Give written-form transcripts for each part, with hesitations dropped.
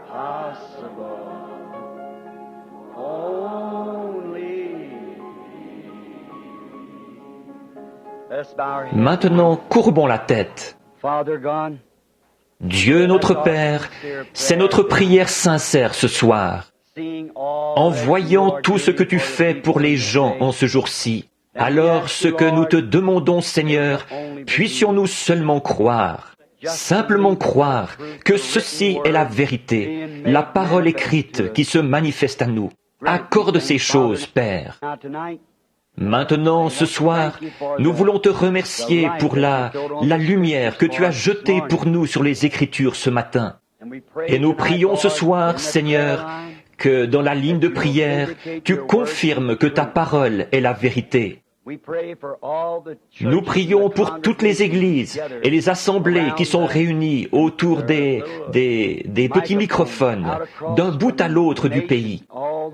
possible. Only. Let's bow our heads. Maintenant, courbons la tête. Father God, Dieu notre Père, c'est notre prière sincère ce soir. seeing all En that voyant you are tout ce que doing tu for the fais pour les people gens today, en ce jour-ci, alors ce que nous te demandons, Seigneur, puissions-nous seulement croire, simplement croire que ceci est la vérité, la parole écrite qui se manifeste à nous. Accorde ces choses, Père. Now tonight, Maintenant, ce soir, nous voulons te remercier pour la lumière que tu as jetée pour nous sur les Écritures ce matin. and we pray Et nous tonight, prions ce Lord, in soir, the Seigneur, prayer line, que dans la ligne de prière, tu confirmes que ta parole est la vérité. we pray for all the Nous churches prions and the pour toutes les églises et les assemblées qui sont réunies autour des petits microphones, d'un bout à l'autre du pays,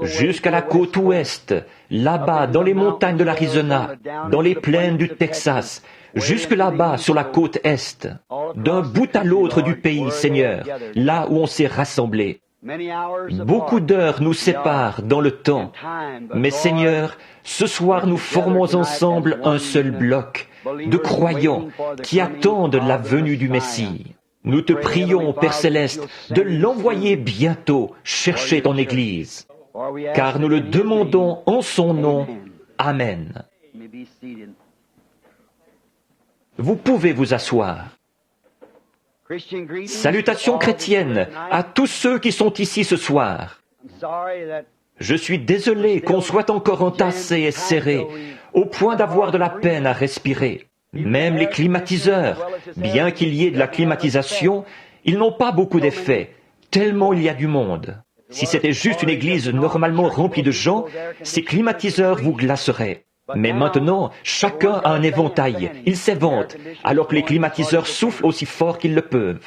jusqu'à la côte ouest, là-bas dans les montagnes de l'Arizona, dans les plaines du Texas, jusque là-bas sur la côte est, d'un bout à l'autre du pays, Seigneur, là où on s'est rassemblés. Beaucoup d'heures nous séparent dans le temps, mais Seigneur, ce soir nous formons ensemble un seul bloc de croyants qui attendent la venue du Messie. Nous te prions, Père Céleste, de l'envoyer bientôt chercher ton Église, car nous le demandons en son nom. Amen. Vous pouvez vous asseoir. Salutations chrétiennes à tous ceux qui sont ici ce soir. Je suis désolé qu'on soit encore entassé et serré, au point d'avoir de la peine à respirer. Même les climatiseurs, bien qu'il y ait de la climatisation, ils n'ont pas beaucoup d'effet, tellement il y a du monde. Si c'était juste une église normalement remplie de gens, ces climatiseurs vous glaceraient. Mais maintenant, chacun a un éventail, ils s'éventent, alors que les climatiseurs soufflent aussi fort qu'ils le peuvent.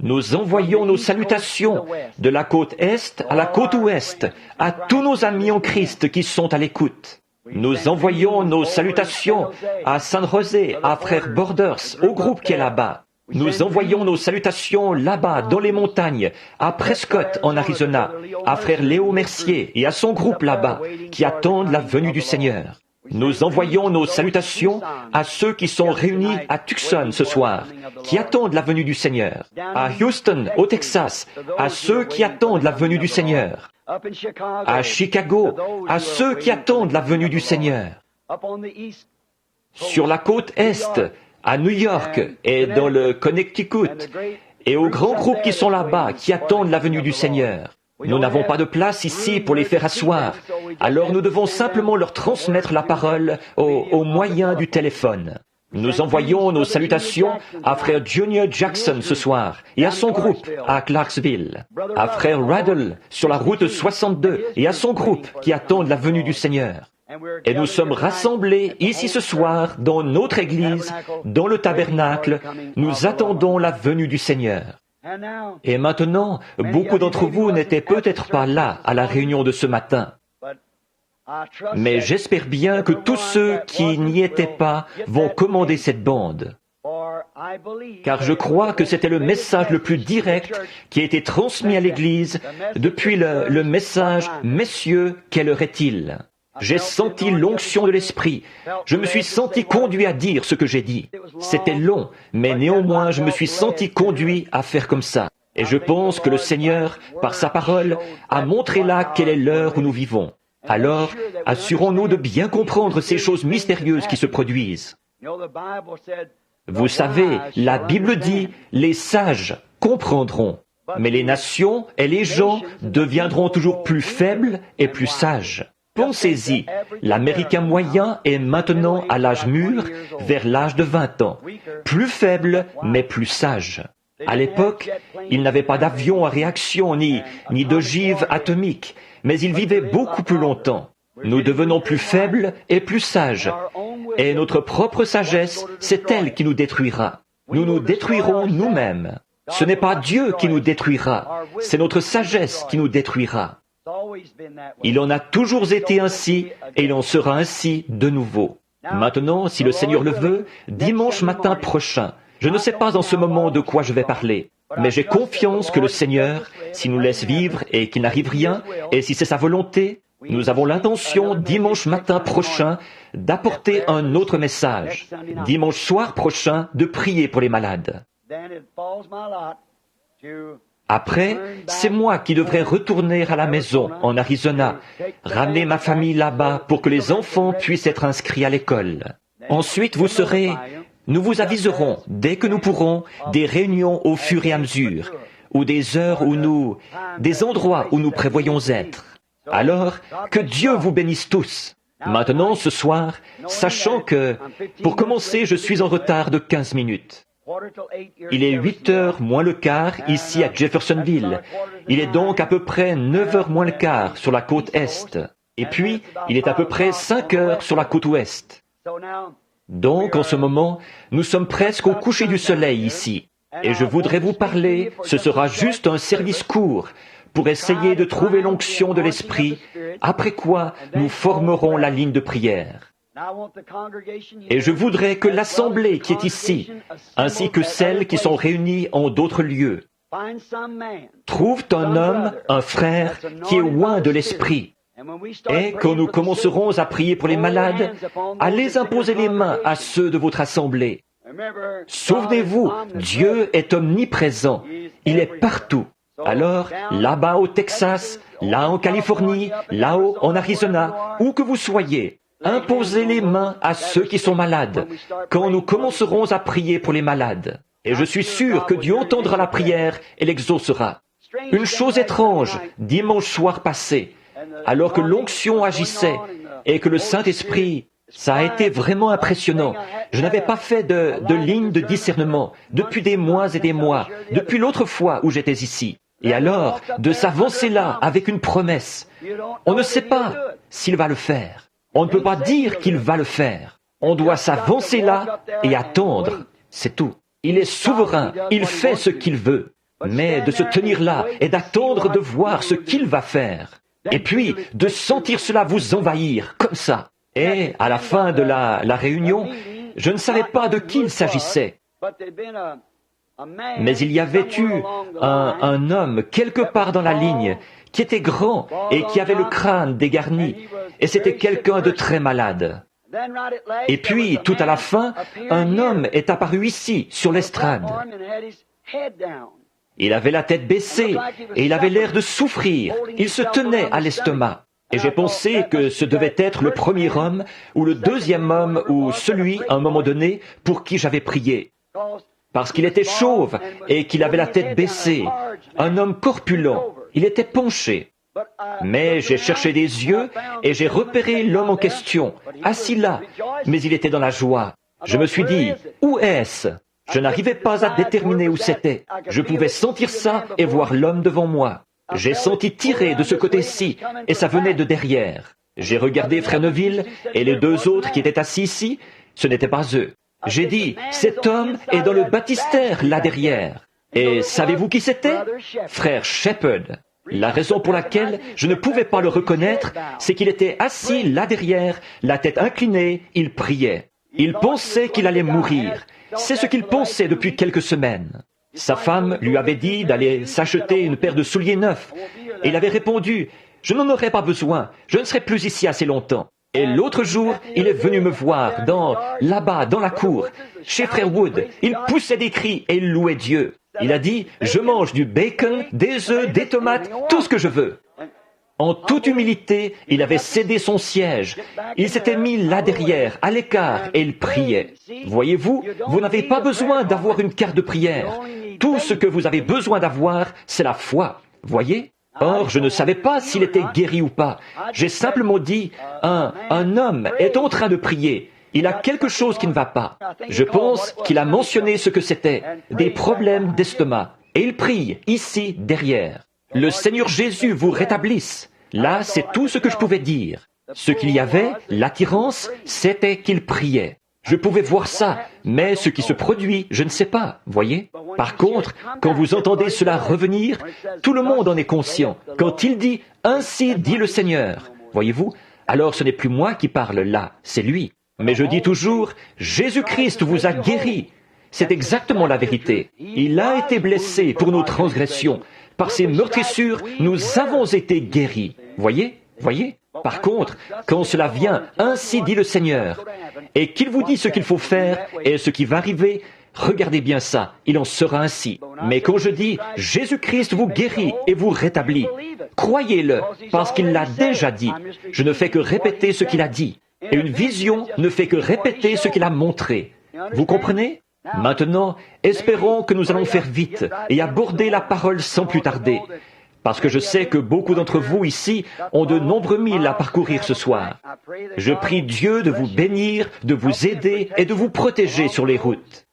Nous envoyons nos salutations de la côte est à la côte ouest à tous nos amis en Christ qui sont à l'écoute. Nous envoyons nos salutations à San José, à Frère Borders, au groupe qui est là-bas. Nous envoyons nos salutations là-bas, dans les montagnes, à Prescott, en Arizona, à Frère Léo Mercier et à son groupe là-bas, qui attendent la venue du Seigneur. Nous envoyons nos salutations à ceux qui sont réunis à Tucson ce soir, qui attendent la venue du Seigneur. À Houston, au Texas, à ceux qui attendent la venue du Seigneur. À Chicago, à ceux qui attendent la venue du Seigneur. Sur la côte Est, à New York et dans le Connecticut, et aux grands groupes qui sont là-bas, qui attendent la venue du Seigneur. Nous n'avons pas de place ici pour les faire asseoir, alors nous devons simplement leur transmettre la parole au moyen du téléphone. Nous envoyons nos salutations à Frère Junior Jackson ce soir et à son groupe à Clarksville, à Frère Raddle sur la route 62 et à son groupe qui attendent la venue du Seigneur. Et nous sommes rassemblés ici ce soir dans notre église, dans le tabernacle. Nous attendons la venue du Seigneur. Et maintenant, beaucoup d'entre vous n'étaient peut-être pas là à la réunion de ce matin. Mais j'espère bien que tous ceux qui n'y étaient pas vont commander cette bande. Car je crois que c'était le message le plus direct qui a été transmis à l'Église depuis le message « Messieurs, quelle heure est-il » J'ai senti l'onction de l'Esprit. Je me suis senti conduit à dire ce que j'ai dit. C'était long, mais néanmoins je me suis senti conduit à faire comme ça. Et je pense que le Seigneur, par sa parole, a montré là quelle est l'heure où nous vivons. Alors, assurons-nous de bien comprendre ces choses mystérieuses qui se produisent. Vous savez, la Bible dit, les sages comprendront, mais les nations et les gens deviendront toujours plus faibles et plus sages. Pensez-y, l'Américain moyen est maintenant à l'âge mûr, vers l'âge de 20 ans, plus faible mais plus sage. À l'époque, il n'avait pas d'avion à réaction ni d'ogive atomique, mais il vivait beaucoup plus longtemps. Nous devenons plus faibles et plus sages, et notre propre sagesse, c'est elle qui nous détruira. Nous nous détruirons nous-mêmes. Ce n'est pas Dieu qui nous détruira, c'est notre sagesse qui nous détruira. Il en a toujours été ainsi et il en sera ainsi de nouveau. Maintenant, si le Seigneur le veut, dimanche matin prochain, je ne sais pas en ce moment de quoi je vais parler, Mais j'ai confiance que le Seigneur, s'il nous laisse vivre et qu'il n'arrive rien, et si c'est sa volonté, nous avons l'intention, dimanche matin prochain, d'apporter un autre message. Dimanche soir prochain, de prier pour les malades. Après, c'est moi qui devrais retourner à la maison, en Arizona, ramener ma famille là-bas pour que les enfants puissent être inscrits à l'école. Ensuite, nous vous aviserons, dès que nous pourrons, des réunions au fur et à mesure, ou des heures des endroits où nous prévoyons être. Alors, que Dieu vous bénisse tous. Maintenant, ce soir, sachant que, pour commencer, je suis en retard de 15 minutes. Il est 8h moins le quart ici à Jeffersonville. Il est donc à peu près 9h moins le quart sur la côte Est. Et puis, il est à peu près 5h sur la côte Ouest. Donc, en ce moment, nous sommes presque au coucher du soleil ici. Et je voudrais vous parler, ce sera juste un service court, pour essayer de trouver l'onction de l'Esprit, après quoi nous formerons la ligne de prière. Et je voudrais que l'assemblée qui est ici, ainsi que celles qui sont réunies en d'autres lieux, trouvent un homme, un frère, qui est loin de l'Esprit. Et quand nous commencerons à prier pour les malades, allez imposer les mains à ceux de votre assemblée. Souvenez-vous, Dieu est omniprésent, il est partout. Alors, là-bas au Texas, là en Californie, là-haut en Arizona, où que vous soyez, imposez les mains à ceux qui sont malades, quand nous commencerons à prier pour les malades. Et je suis sûr que Dieu entendra la prière et l'exaucera. Une chose étrange, dimanche soir passé, alors que l'onction agissait et que le Saint-Esprit, ça a été vraiment impressionnant. Je n'avais pas fait de ligne de discernement depuis des mois et des mois, depuis l'autre fois où j'étais ici. Et alors, de s'avancer là avec une promesse, on ne sait pas s'il va le faire. On ne peut pas dire qu'il va le faire. On doit s'avancer là et attendre. C'est tout. Il est souverain, il fait ce qu'il veut. Mais de se tenir là et d'attendre de voir ce qu'il va faire. Et puis, de sentir cela vous envahir, comme ça. Et, à la fin de la réunion, je ne savais pas de qui il s'agissait. Mais il y avait eu un homme quelque part dans la ligne qui était grand et qui avait le crâne dégarni. Et c'était quelqu'un de très malade. Et puis, tout à la fin, un homme est apparu ici, sur l'estrade. Il avait la tête baissée et il avait l'air de souffrir. Il se tenait à l'estomac. Et j'ai pensé que ce devait être le premier homme ou le deuxième homme ou celui, à un moment donné, pour qui j'avais prié. Parce qu'il était chauve et qu'il avait la tête baissée. Un homme corpulent. Il était penché. Mais j'ai cherché des yeux et j'ai repéré l'homme en question, assis là, mais il était dans la joie. Je me suis dit, où est-ce ? Je n'arrivais pas à déterminer où c'était. Je pouvais sentir ça et voir l'homme devant moi. J'ai senti tirer de ce côté-ci et ça venait de derrière. J'ai regardé Frère Neville et les deux autres qui étaient assis ici, ce n'était pas eux. J'ai dit, cet homme est dans le baptistère là derrière. Et savez-vous qui c'était ? Frère Shepherd. La raison pour laquelle je ne pouvais pas le reconnaître, c'est qu'il était assis là derrière, la tête inclinée, il priait. Il pensait qu'il allait mourir. C'est ce qu'il pensait depuis quelques semaines. Sa femme lui avait dit d'aller s'acheter une paire de souliers neufs. Et il avait répondu, « Je n'en aurai pas besoin, je ne serai plus ici assez longtemps. » Et l'autre jour, il est venu me voir, là-bas, dans la cour, chez Frère Wood. Il poussait des cris et il louait Dieu. Il a dit, « Je mange du bacon, des œufs, des tomates, tout ce que je veux. » En toute humilité, il avait cédé son siège. Il s'était mis là derrière, à l'écart, et il priait. Voyez-vous, vous n'avez pas besoin d'avoir une carte de prière. Tout ce que vous avez besoin d'avoir, c'est la foi. Voyez ? Or, je ne savais pas s'il était guéri ou pas. J'ai simplement dit, un homme est en train de prier. Il a quelque chose qui ne va pas. Je pense qu'il a mentionné ce que c'était, des problèmes d'estomac. Et il prie, ici, derrière. Le Seigneur Jésus vous rétablisse. Là, c'est tout ce que je pouvais dire. Ce qu'il y avait, l'attirance, c'était qu'il priait. Je pouvais voir ça, mais ce qui se produit, je ne sais pas, voyez. Par contre, quand vous entendez cela revenir, tout le monde en est conscient. Quand il dit « Ainsi dit le Seigneur », voyez-vous, alors ce n'est plus moi qui parle là, c'est lui. Mais je dis toujours « Jésus-Christ vous a guéri ». C'est exactement la vérité. Il a été blessé pour nos transgressions. Par ses meurtrissures, nous avons été guéris. Voyez? Par contre, quand cela vient, ainsi dit le Seigneur, et qu'il vous dit ce qu'il faut faire et ce qui va arriver, regardez bien ça, il en sera ainsi. Mais quand je dis « Jésus-Christ vous guérit et vous rétablit », croyez-le, parce qu'il l'a déjà dit. Je ne fais que répéter ce qu'il a dit. Et une vision ne fait que répéter ce qu'il a montré. Vous comprenez? Maintenant, espérons que nous allons faire vite et aborder la parole sans plus tarder. Parce que je sais que beaucoup d'entre vous ici ont de nombreux milles à parcourir ce soir. Je prie Dieu de vous bénir, de vous aider et de vous protéger sur les routes.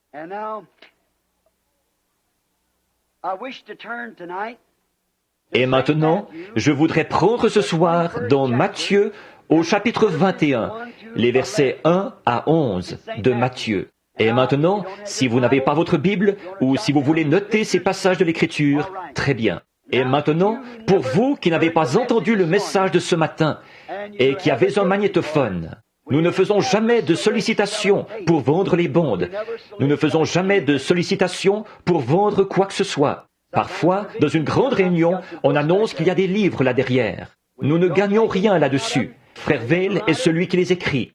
Et maintenant, je voudrais prendre ce soir dans Matthieu au chapitre 21, les versets 1 à 11 de Matthieu. Et maintenant, si vous n'avez pas votre Bible ou si vous voulez noter ces passages de l'Écriture, très bien. Et maintenant, pour vous qui n'avez pas entendu le message de ce matin et qui avez un magnétophone, nous ne faisons jamais de sollicitations pour vendre les bandes. Nous ne faisons jamais de sollicitations pour vendre quoi que ce soit. Parfois, dans une grande réunion, on annonce qu'il y a des livres là derrière. Nous ne gagnons rien là-dessus. Frère Vail est celui qui les écrit.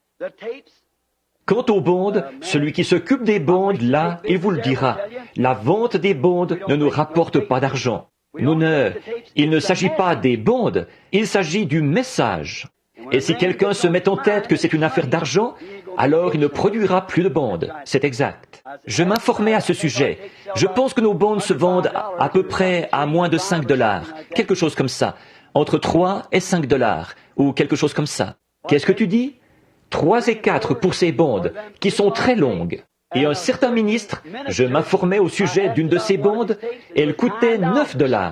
Quant aux bandes, celui qui s'occupe des bandes, là, il vous le dira. La vente des bandes ne nous rapporte pas d'argent. Il ne s'agit pas des bandes, il s'agit du message. Et si quelqu'un se met en tête que c'est une affaire d'argent, alors il ne produira plus de bandes. C'est exact. Je m'informais à ce sujet. Je pense que nos bandes se vendent à peu près à moins de $5, quelque chose comme ça. Entre 3 et $5, ou quelque chose comme ça. Qu'est-ce que tu dis? 3 et 4 pour ces bandes, qui sont très longues. Et un certain ministre, je m'informais au sujet d'une de ces bandes, elle coûtait $9,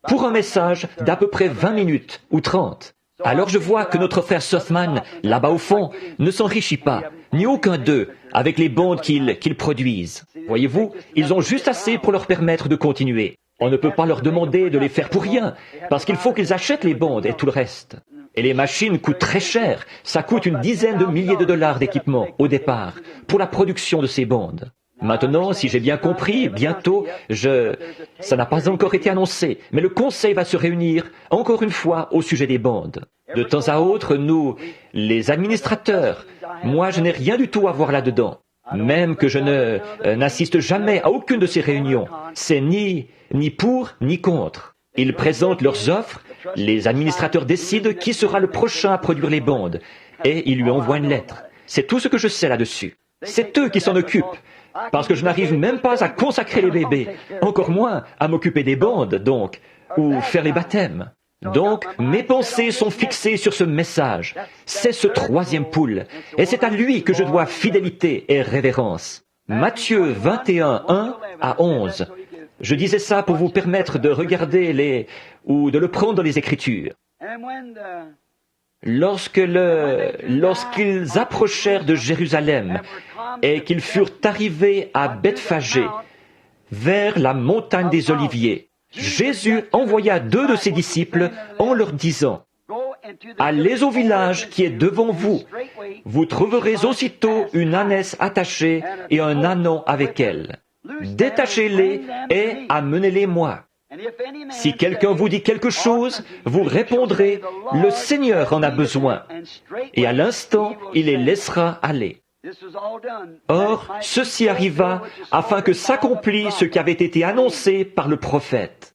pour un message d'à peu près 20 minutes, ou 30. Alors je vois que notre frère Sothman, là-bas au fond, ne s'enrichit pas, ni aucun d'eux, avec les bandes qu'ils produisent. Voyez-vous, ils ont juste assez pour leur permettre de continuer. On ne peut pas leur demander de les faire pour rien, parce qu'il faut qu'ils achètent les bandes et tout le reste. Et les machines coûtent très cher. Ça coûte une dizaine de milliers de dollars d'équipement, au départ, pour la production de ces bandes. Maintenant, si j'ai bien compris, bientôt, ça n'a pas encore été annoncé, mais le conseil va se réunir, encore une fois, au sujet des bandes. De temps à autre, nous, les administrateurs, moi je n'ai rien du tout à voir là-dedans. Même que je n'assiste jamais à aucune de ces réunions. C'est ni pour, ni contre. Ils présentent leurs offres, les administrateurs décident qui sera le prochain à produire les bandes, et ils lui envoient une lettre. C'est tout ce que je sais là-dessus. C'est eux qui s'en occupent, parce que je n'arrive même pas à consacrer les bébés, encore moins à m'occuper des bandes, donc, ou faire les baptêmes. Donc, mes pensées sont fixées sur ce message. C'est ce troisième poule, et c'est à lui que je dois fidélité et révérence. Matthieu 21, 1 à 11. Je disais ça pour vous permettre de regarder ou de le prendre dans les Écritures. Lorsqu'ils approchèrent de Jérusalem et qu'ils furent arrivés à Bethphagée, vers la montagne des Oliviers, Jésus envoya 2 de ses disciples en leur disant, « Allez au village qui est devant vous. Vous trouverez aussitôt une ânesse attachée et un ânon avec elle. Détachez-les et amenez-les-moi. Si quelqu'un vous dit quelque chose, vous répondrez, « Le Seigneur en a besoin. » Et à l'instant, il les laissera aller. Or, ceci arriva afin que s'accomplisse ce qui avait été annoncé par le prophète.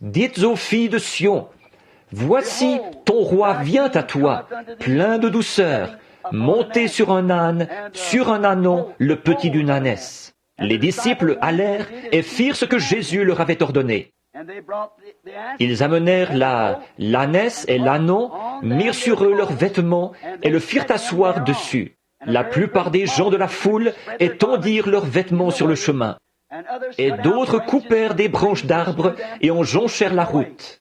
Dites aux filles de Sion, voici ton roi vient à toi, plein de douceur, monté sur un âne, sur un ânon, le petit d'une ânesse. Les disciples allèrent et firent ce que Jésus leur avait ordonné. Ils amenèrent l'ânesse et l'ânon, mirent sur eux leurs vêtements et le firent asseoir dessus. La plupart des gens de la foule étendirent leurs vêtements sur le chemin. Et d'autres coupèrent des branches d'arbres et en jonchèrent la route.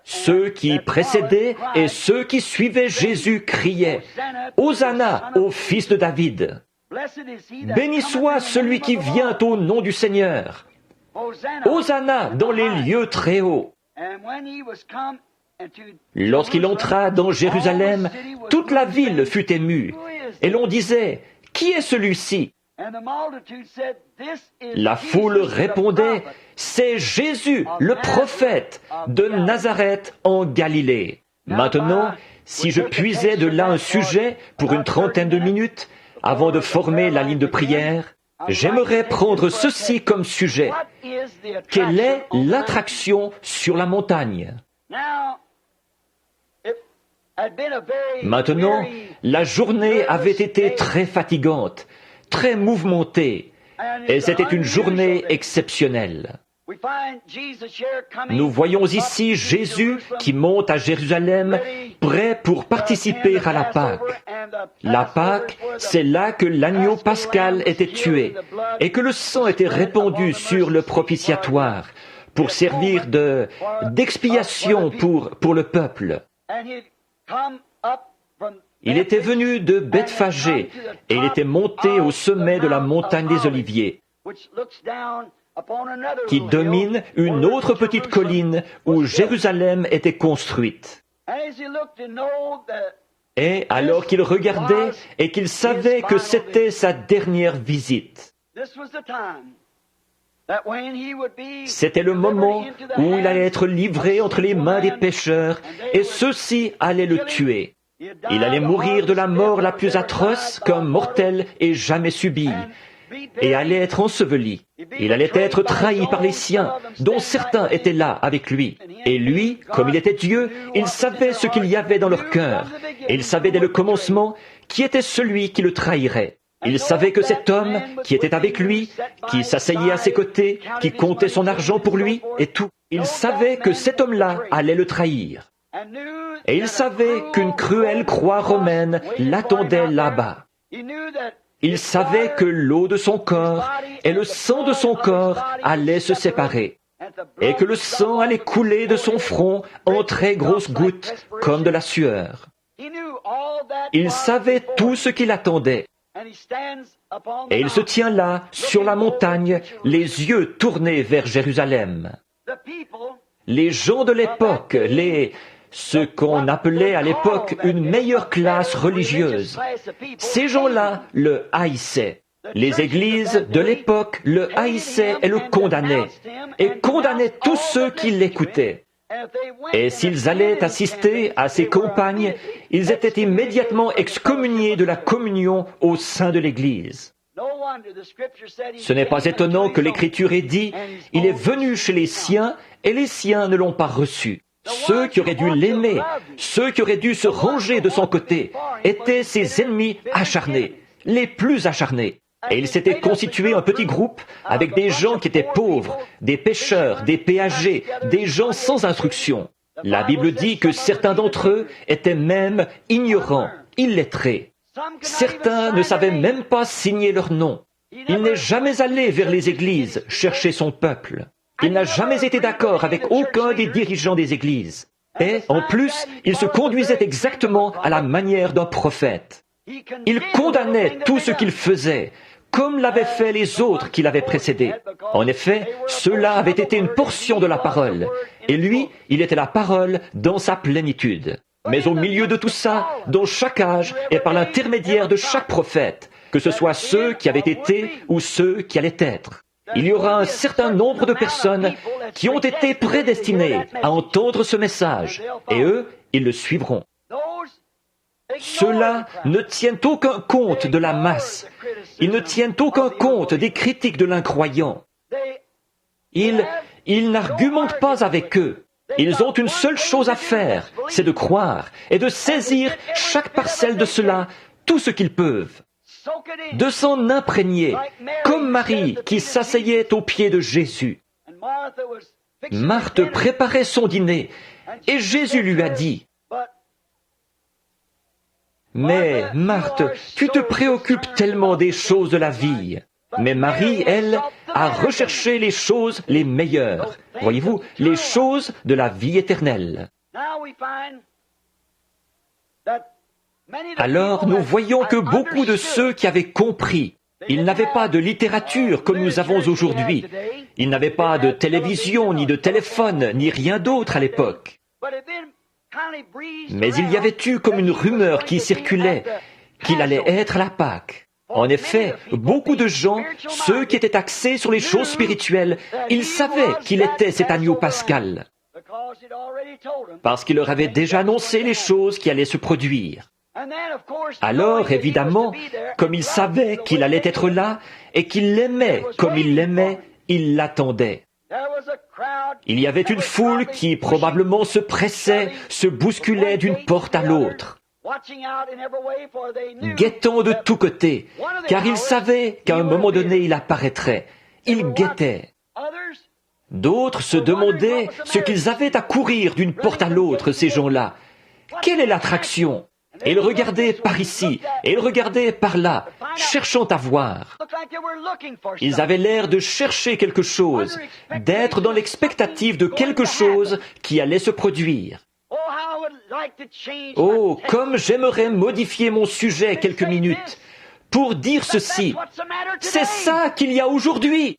Ceux qui précédaient et ceux qui suivaient Jésus criaient « Hosanna au fils de David !» Béni soit celui qui vient au nom du Seigneur. Hosanna dans les lieux très hauts. Lorsqu'il entra dans Jérusalem, toute la ville fut émue. Et l'on disait, « Qui est celui-ci » La foule répondait, « C'est Jésus, le prophète de Nazareth en Galilée. » Maintenant, si je puisais de là un sujet pour une trentaine de minutes, avant de former la ligne de prière, j'aimerais prendre ceci comme sujet. Quelle est l'attraction sur la montagne? Maintenant, la journée avait été très fatigante, très mouvementée, et c'était une journée exceptionnelle. Nous voyons ici Jésus qui monte à Jérusalem, prêt pour participer à la Pâque. La Pâque, c'est là que l'agneau pascal était tué et que le sang était répandu sur le propitiatoire pour servir d'expiation pour le peuple. Il était venu de Bethphagée et il était monté au sommet de la montagne des Oliviers, qui domine une autre petite colline où Jérusalem était construite. Et alors qu'il regardait et qu'il savait que c'était sa dernière visite, c'était le moment où il allait être livré entre les mains des pécheurs et ceux-ci allaient le tuer. Il allait mourir de la mort la plus atroce qu'un mortel ait jamais subie et allait être enseveli. Il allait être trahi par les siens, dont certains étaient là avec lui. Et lui, comme il était Dieu, il savait ce qu'il y avait dans leur cœur. Et il savait dès le commencement qui était celui qui le trahirait. Il savait que cet homme qui était avec lui, qui s'asseyait à ses côtés, qui comptait son argent pour lui et tout, il savait que cet homme-là allait le trahir. Et il savait qu'une cruelle croix romaine l'attendait là-bas. Il savait que l'eau de son corps et le sang de son corps allaient se séparer, et que le sang allait couler de son front en très grosses gouttes, comme de la sueur. Il savait tout ce qui l'attendait. Et il se tient là, sur la montagne, les yeux tournés vers Jérusalem. Les gens de l'époque, ce qu'on appelait à l'époque une meilleure classe religieuse, ces gens-là le haïssaient. Les églises de l'époque le haïssaient et le condamnaient, et condamnaient tous ceux qui l'écoutaient. Et s'ils allaient assister à ces campagnes, ils étaient immédiatement excommuniés de la communion au sein de l'Église. Ce n'est pas étonnant que l'Écriture ait dit « Il est venu chez les siens, et les siens ne l'ont pas reçu ». Ceux qui auraient dû l'aimer, ceux qui auraient dû se ranger de son côté, étaient ses ennemis acharnés, les plus acharnés. Et il s'était constitué un petit groupe avec des gens qui étaient pauvres, des pécheurs, des péagers, des gens sans instruction. La Bible dit que certains d'entre eux étaient même ignorants, illettrés. Certains ne savaient même pas signer leur nom. Il n'est jamais allé vers les églises chercher son peuple. Il n'a jamais été d'accord avec aucun des dirigeants des églises. Et, en plus, il se conduisait exactement à la manière d'un prophète. Il condamnait tout ce qu'il faisait, comme l'avaient fait les autres qui l'avaient précédé. En effet, cela avait été une portion de la parole, et lui, il était la parole dans sa plénitude. Mais au milieu de tout ça, dans chaque âge et par l'intermédiaire de chaque prophète, que ce soit ceux qui avaient été ou ceux qui allaient être, il y aura un certain nombre de personnes qui ont été prédestinées à entendre ce message, et eux, ils le suivront. Ceux-là ne tiennent aucun compte de la masse. Ils ne tiennent aucun compte des critiques de l'incroyant. Ils n'argumentent pas avec eux. Ils ont une seule chose à faire, c'est de croire et de saisir chaque parcelle de cela, tout ce qu'ils peuvent. De s'en imprégner, comme Marie qui s'asseyait aux pieds de Jésus. Marthe préparait son dîner, et Jésus lui a dit, « Mais Marthe, tu te préoccupes tellement des choses de la vie. » Mais Marie, elle, a recherché les choses les meilleures. Voyez-vous, les choses de la vie éternelle. Alors, nous voyons que beaucoup de ceux qui avaient compris, ils n'avaient pas de littérature comme nous avons aujourd'hui. Ils n'avaient pas de télévision, ni de téléphone, ni rien d'autre à l'époque. Mais il y avait eu comme une rumeur qui circulait qu'il allait être la Pâque. En effet, beaucoup de gens, ceux qui étaient axés sur les choses spirituelles, ils savaient qu'il était cet agneau pascal, parce qu'il leur avait déjà annoncé les choses qui allaient se produire. Alors, évidemment, comme il savait qu'il allait être là et qu'il l'aimait comme il l'aimait, il l'attendait. Il y avait une foule qui probablement se pressait, se bousculait d'une porte à l'autre, guettant de tous côtés, car il savait qu'à un moment donné il apparaîtrait. Il guettait. D'autres se demandaient ce qu'ils avaient à courir d'une porte à l'autre, ces gens-là. Quelle est l'attraction? Et ils regardaient par ici, et ils regardaient par là, cherchant à voir. Ils avaient l'air de chercher quelque chose, d'être dans l'expectative de quelque chose qui allait se produire. Oh, comme j'aimerais modifier mon sujet quelques minutes pour dire ceci. C'est ça qu'il y a aujourd'hui.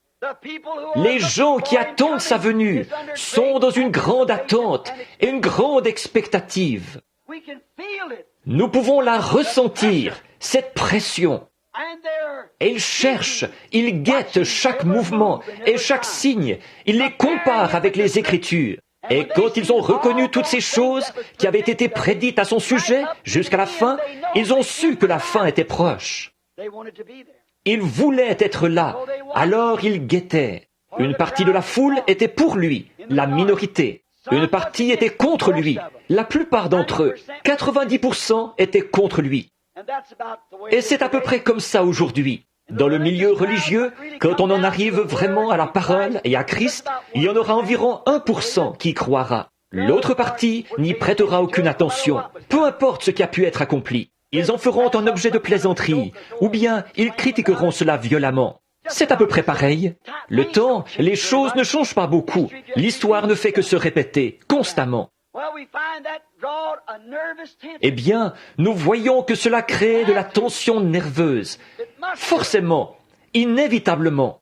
Les gens qui attendent sa venue sont dans une grande attente et une grande expectative. Nous pouvons la ressentir, cette pression. Et ils cherchent, ils guettent chaque mouvement et chaque signe. Ils les comparent avec les Écritures. Et quand ils ont reconnu toutes ces choses qui avaient été prédites à son sujet jusqu'à la fin, ils ont su que la fin était proche. Ils voulaient être là, alors ils guettaient. Une partie de la foule était pour lui, la minorité. Une partie était contre lui. La plupart d'entre eux, 90%, étaient contre lui. Et c'est à peu près comme ça aujourd'hui. Dans le milieu religieux, quand on en arrive vraiment à la parole et à Christ, il y en aura environ 1% qui y croira. L'autre partie n'y prêtera aucune attention, peu importe ce qui a pu être accompli. Ils en feront un objet de plaisanterie, ou bien ils critiqueront cela violemment. C'est à peu près pareil. Le temps, les choses ne changent pas beaucoup. L'histoire ne fait que se répéter, constamment. Eh bien, nous voyons que cela crée de la tension nerveuse. Forcément, inévitablement.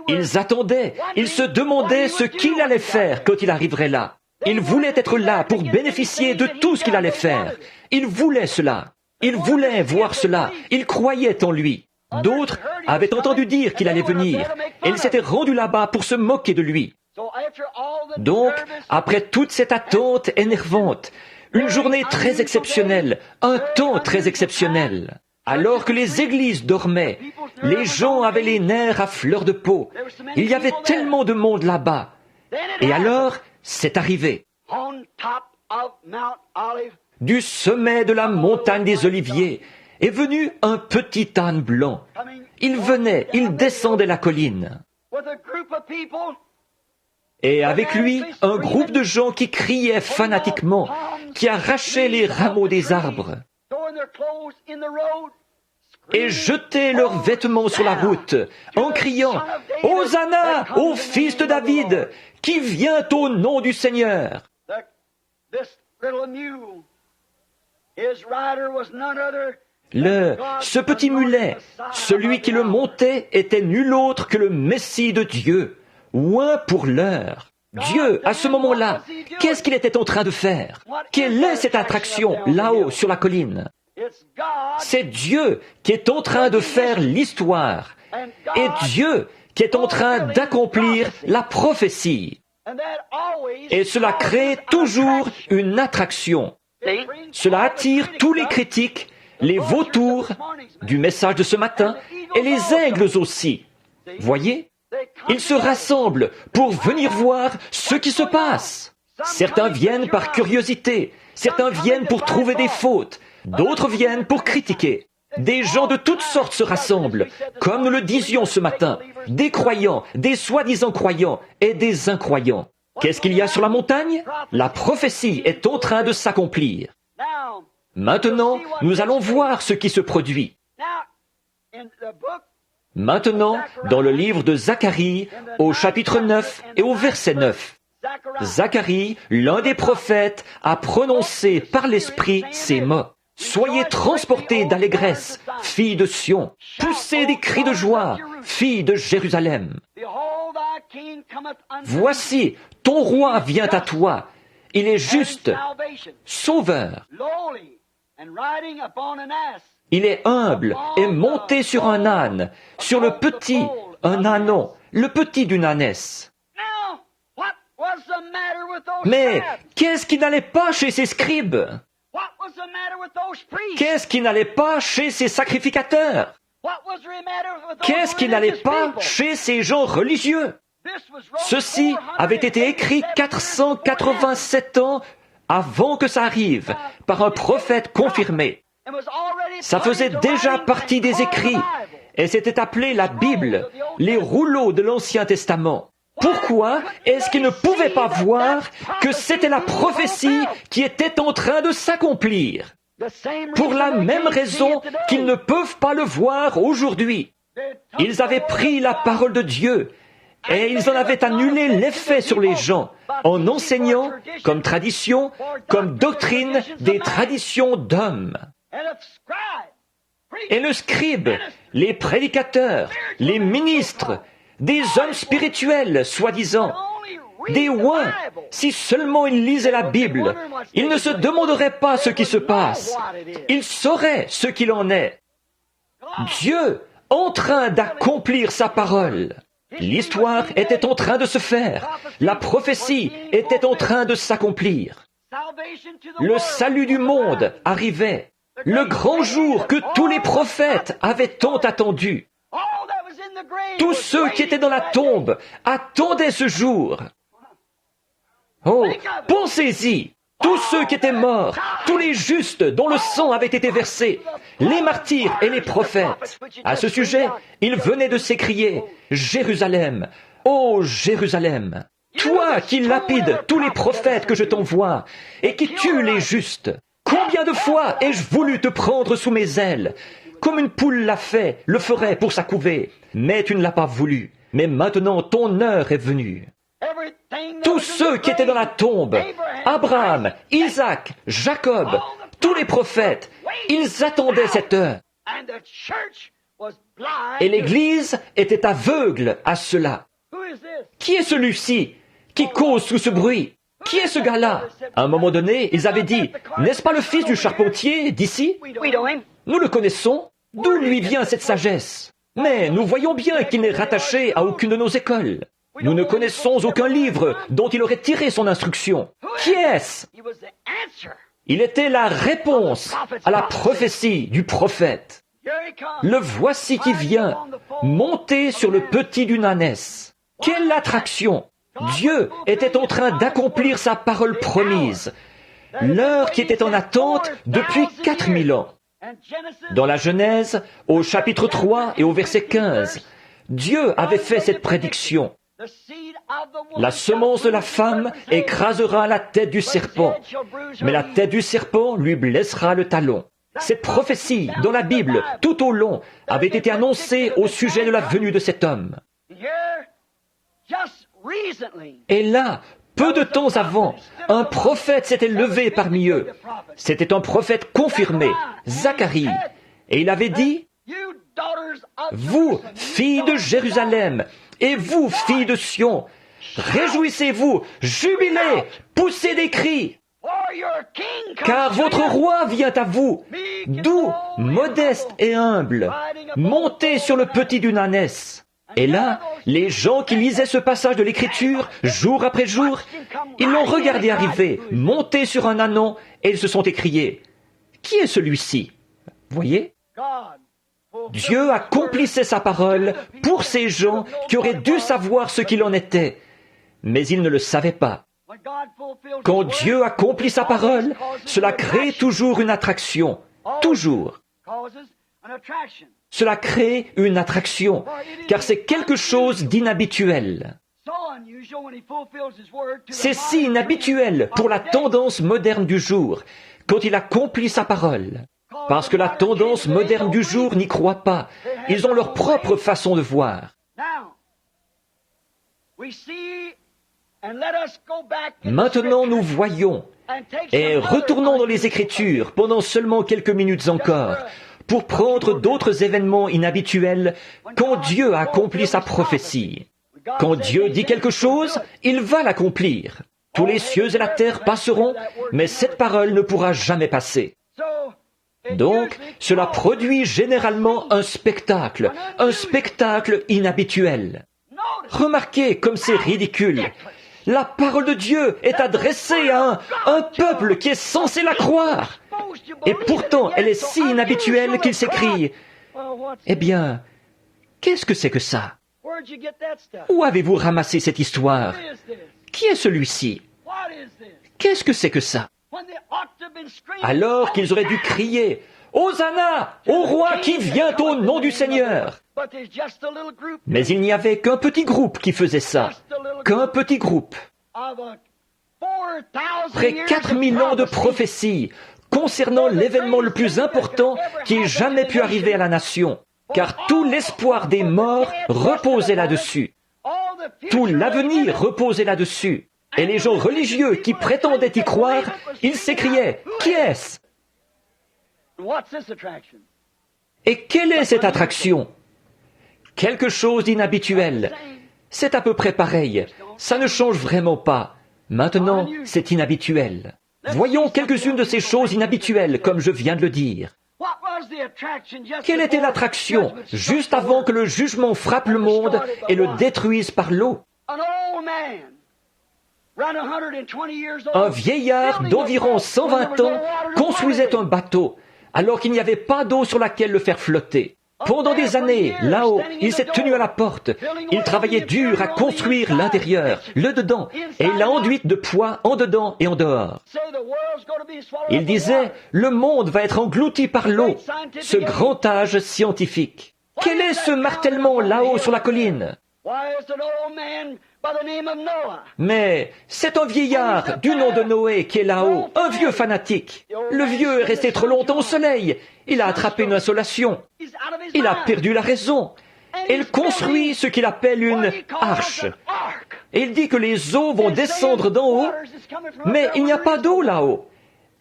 Ils attendaient, ils se demandaient ce qu'il allait faire quand il arriverait là. Ils voulaient être là pour bénéficier de tout ce qu'il allait faire. Ils voulaient cela. Ils voulaient voir cela. Ils croyaient en lui. D'autres avaient entendu dire qu'il allait venir, et ils s'étaient rendus là-bas pour se moquer de lui. Donc, après toute cette attente énervante, une journée très exceptionnelle, un temps très exceptionnel, alors que les églises dormaient, les gens avaient les nerfs à fleur de peau, il y avait tellement de monde là-bas. Et alors, c'est arrivé. Du sommet de la montagne des Oliviers est venu un petit âne blanc. Il venait, il descendait la colline. Et avec lui, un groupe de gens qui criaient fanatiquement, qui arrachaient les rameaux des arbres et jetaient leurs vêtements sur la route en criant « Hosanna au fils de David, qui vient au nom du Seigneur !» Ce petit mulet, celui qui le montait, était nul autre que le Messie de Dieu, oint pour l'heure. Dieu, à ce moment-là, qu'est-ce qu'il était en train de faire? Quelle est cette attraction là-haut sur la colline? C'est Dieu qui est en train de faire l'histoire, et Dieu qui est en train d'accomplir la prophétie. Et cela crée toujours une attraction. Cela attire tous les critiques, les vautours du message de ce matin, et les aigles aussi. Voyez? Ils se rassemblent pour venir voir ce qui se passe. Certains viennent par curiosité, certains viennent pour trouver des fautes, d'autres viennent pour critiquer. Des gens de toutes sortes se rassemblent, comme nous le disions ce matin, des croyants, des soi-disant croyants et des incroyants. Qu'est-ce qu'il y a sur la montagne? La prophétie est en train de s'accomplir. Maintenant, nous allons voir ce qui se produit. Maintenant, dans le livre de Zacharie, au chapitre 9 et au verset 9, Zacharie, l'un des prophètes, a prononcé par l'Esprit ces mots. « Soyez transportés d'allégresse, filles de Sion, poussez des cris de joie, filles de Jérusalem. Voici, ton roi vient à toi, il est juste, sauveur, and riding upon an ass. Il est humble et monté sur un âne, sur le petit, un ânon, le petit d'une ânesse. Now, what was the matter with those Mais scribes? qu'est-ce qui n'allait pas chez ces scribes? What was the matter with those priests? Qu'est-ce qui n'allait pas chez ces sacrificateurs? What was the matter with those Qu'est-ce qui n'allait religious pas people? chez ces gens religieux? This was wrote Ceci avait été écrit 487 ans avant que ça arrive, par un prophète confirmé. and was already Ça faisait put into déjà writing partie and des called écrits, the Bible. et c'était appelé la Bible, les rouleaux de l'Ancien Testament. Pourquoi est-ce qu'ils ne pouvaient pas voir que c'était la prophétie qui était en train de s'accomplir? The same Pour la reason they même can't see raison it today. qu'ils ne peuvent pas le voir aujourd'hui. They took Ils avaient the word pris of la God parole de Dieu et ils en avaient annulé l'effet sur les gens en enseignant comme tradition, comme doctrine des traditions d'hommes. and of scribe, priest, Et le scribe, les prédicateurs, les ministres, des hommes spirituels, soi-disant, only read des the oins, Bible. si seulement ils lisaient la Bible, ils ne se demanderaient pas ce qui se passe. Ils sauraient ce qu'il en est. Dieu, en train d'accomplir sa parole. L'histoire était en train de se faire. La prophétie était en train de s'accomplir. Salvation to the Le world. salut du monde arrivait. Le grand jour que tous les prophètes avaient tant attendu. All that was in the grave Tous was ceux qui étaient dans la waiting for that tombe attendaient ce jour. Oh, pensez-y. Tous ceux qui étaient morts, tous les justes dont le sang avait été versé, les martyrs et les prophètes. À ce sujet, ils venaient de s'écrier, Jérusalem, ô Jérusalem, toi qui lapides tous les prophètes que je t'envoie et qui tues les justes, combien de fois ai-je voulu te prendre sous mes ailes, comme une poule l'a fait, le ferait pour sa couvée, mais tu ne l'as pas voulu. Mais maintenant ton heure est venue. Everything that Tous was in ceux the qui étaient dans la grave, tombe, Abraham, Isaac, Jacob, tous les prophètes, ils attendaient cette heure. and the church was blind. Et l'Église était aveugle à cela. Who is this? Qui est celui-ci qui cause tout ce bruit? Qui est ce gars-là? À un moment donné, ils avaient dit, n'est-ce pas le fils du charpentier d'ici? We know him. Nous le connaissons. D'où lui vient cette sagesse? Mais nous voyons bien qu'il n'est rattaché à aucune de nos écoles. Nous ne connaissons aucun livre dont il aurait tiré son instruction. Qui est-ce? He was the answer. Il était la réponse à la prophétie du prophète. Here he comes. Le voici qui vient, monté sur le petit d'une ânesse. Quelle attraction! Dieu était en train d'accomplir sa parole promise, l'heure qui était en attente depuis 4000 ans. And Genesis, Dans la Genèse, au chapitre 3 et au verset 15, Dieu avait fait cette prédiction. the seed of the woman La semence de la femme écrasera la tête du serpent, mais la tête du serpent lui blessera le talon. Cette prophétie, dans la Bible, tout au long, avait été annoncée au sujet de la venue de cet homme. Here, just recently, Et là, peu de temps avant, un prophète s'était levé parmi eux. C'était un prophète confirmé, Zacharie. Et il avait dit, you daughters of vous, Jerusalem, filles de Jérusalem, et vous, filles de Sion, réjouissez-vous, jubilez, poussez des cris, for your king comes car to votre you. roi vient à vous, doux, modeste et humble, montez sur le petit d'une ânesse. Et là, les gens qui lisaient ce passage de l'Écriture, jour après jour, ils l'ont regardé arriver, monter sur un ânon, et ils se sont écriés, qui est celui-ci? Voyez? God fulfilled Dieu accomplissait sa parole pour ces gens qui auraient dû savoir ce qu'il en était, mais ils ne le savaient pas. when God fulfills Quand His word, Dieu accomplit sa parole, cela crée toujours une attraction. Toujours. causes an attraction. Cela crée une attraction, car c'est quelque chose d'inhabituel. So unusual when He fulfills His word to the C'est si modern inhabituel pour la day. tendance moderne du jour, quand il accomplit sa parole. Parce que la tendance moderne du jour n'y croit pas. Ils ont leur propre façon de voir. Now, we see, and let us go back in the Maintenant, nous Scripture voyons and take et some other retournons dans les unusual Écritures pendant seulement quelques minutes encore pour prendre d'autres événements inhabituels quand Dieu a accompli sa prophétie. Quand Dieu dit quelque chose, il va l'accomplir. Tous les cieux et la terre passeront, mais cette parole ne pourra jamais passer. So, Donc, cela produit généralement un spectacle inhabituel. Remarquez comme c'est ridicule. La parole de Dieu est adressée à un peuple qui est censé la croire. Et pourtant, elle est si inhabituelle qu'il s'écrie, « Eh bien, qu'est-ce que c'est que ça? Où avez-vous ramassé cette histoire? Qui est celui-ci? Qu'est-ce que c'est que ça? » Alors qu'ils auraient dû crier, « Hosanna au roi qui vient au nom du Seigneur !» Mais il n'y avait qu'un petit groupe qui faisait ça, qu'un petit groupe. Après 4000 ans de prophétie concernant l'événement le plus important qui ait jamais pu arriver à la nation, car tout l'espoir des morts reposait là-dessus. Tout l'avenir reposait là-dessus. Et les gens religieux qui prétendaient y croire, ils s'écriaient, « Qui est-ce » Et quelle est cette attraction? Quelque chose d'inhabituel. C'est à peu près pareil. Ça ne change vraiment pas. Maintenant, c'est inhabituel. Voyons quelques-unes de ces choses inhabituelles, comme je viens de le dire. Quelle était l'attraction juste avant que le jugement frappe le monde et le détruise par l'eau? Un vieillard d'environ 120 ans construisait un bateau, alors qu'il n'y avait pas d'eau sur laquelle le faire flotter. Pendant des années, là-haut, il s'est tenu à la porte. Il travaillait dur à construire l'intérieur, le dedans, et l'enduite de poids en dedans et en dehors. Il disait, le monde va être englouti par l'eau, ce grand âge scientifique. Quel est ce martèlement là-haut sur la colline? Mais c'est un vieillard du nom de Noé qui est là-haut, un vieux fanatique. Le vieux est resté trop longtemps au soleil. Il a attrapé une insolation. Il a perdu la raison. Il construit ce qu'il appelle une arche. Et il dit que les eaux vont descendre d'en haut, mais il n'y a pas d'eau là-haut.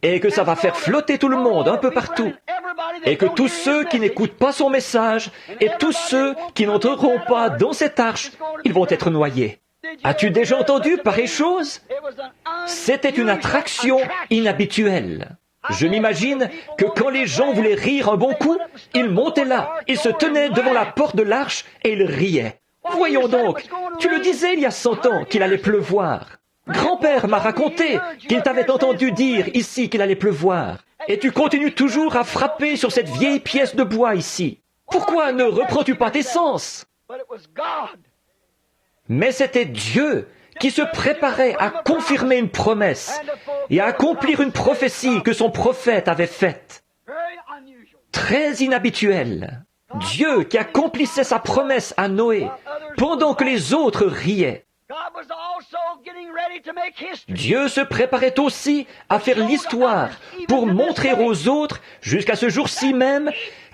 Et que ça va faire flotter tout le monde un peu partout. Et que tous ceux qui n'écoutent pas son message et tous ceux qui n'entreront pas dans cette arche, ils vont être noyés. As-tu déjà entendu pareille chose? C'était une attraction inhabituelle. Je m'imagine que quand les gens voulaient rire un bon coup, ils montaient là, ils se tenaient devant la porte de l'arche et ils riaient. Voyons donc, tu le disais il y a 100 ans qu'il allait pleuvoir. Grand-père m'a raconté qu'il t'avait entendu dire ici qu'il allait pleuvoir. Et tu continues toujours à frapper sur cette vieille pièce de bois ici. Pourquoi ne reprends-tu pas tes sens? Mais c'était Dieu qui se préparait à confirmer une promesse et à accomplir une prophétie que son prophète avait faite. Très inhabituel. Dieu qui accomplissait sa promesse à Noé pendant que les autres riaient. Dieu se préparait aussi à faire l'histoire pour montrer aux autres, jusqu'à ce jour-ci même,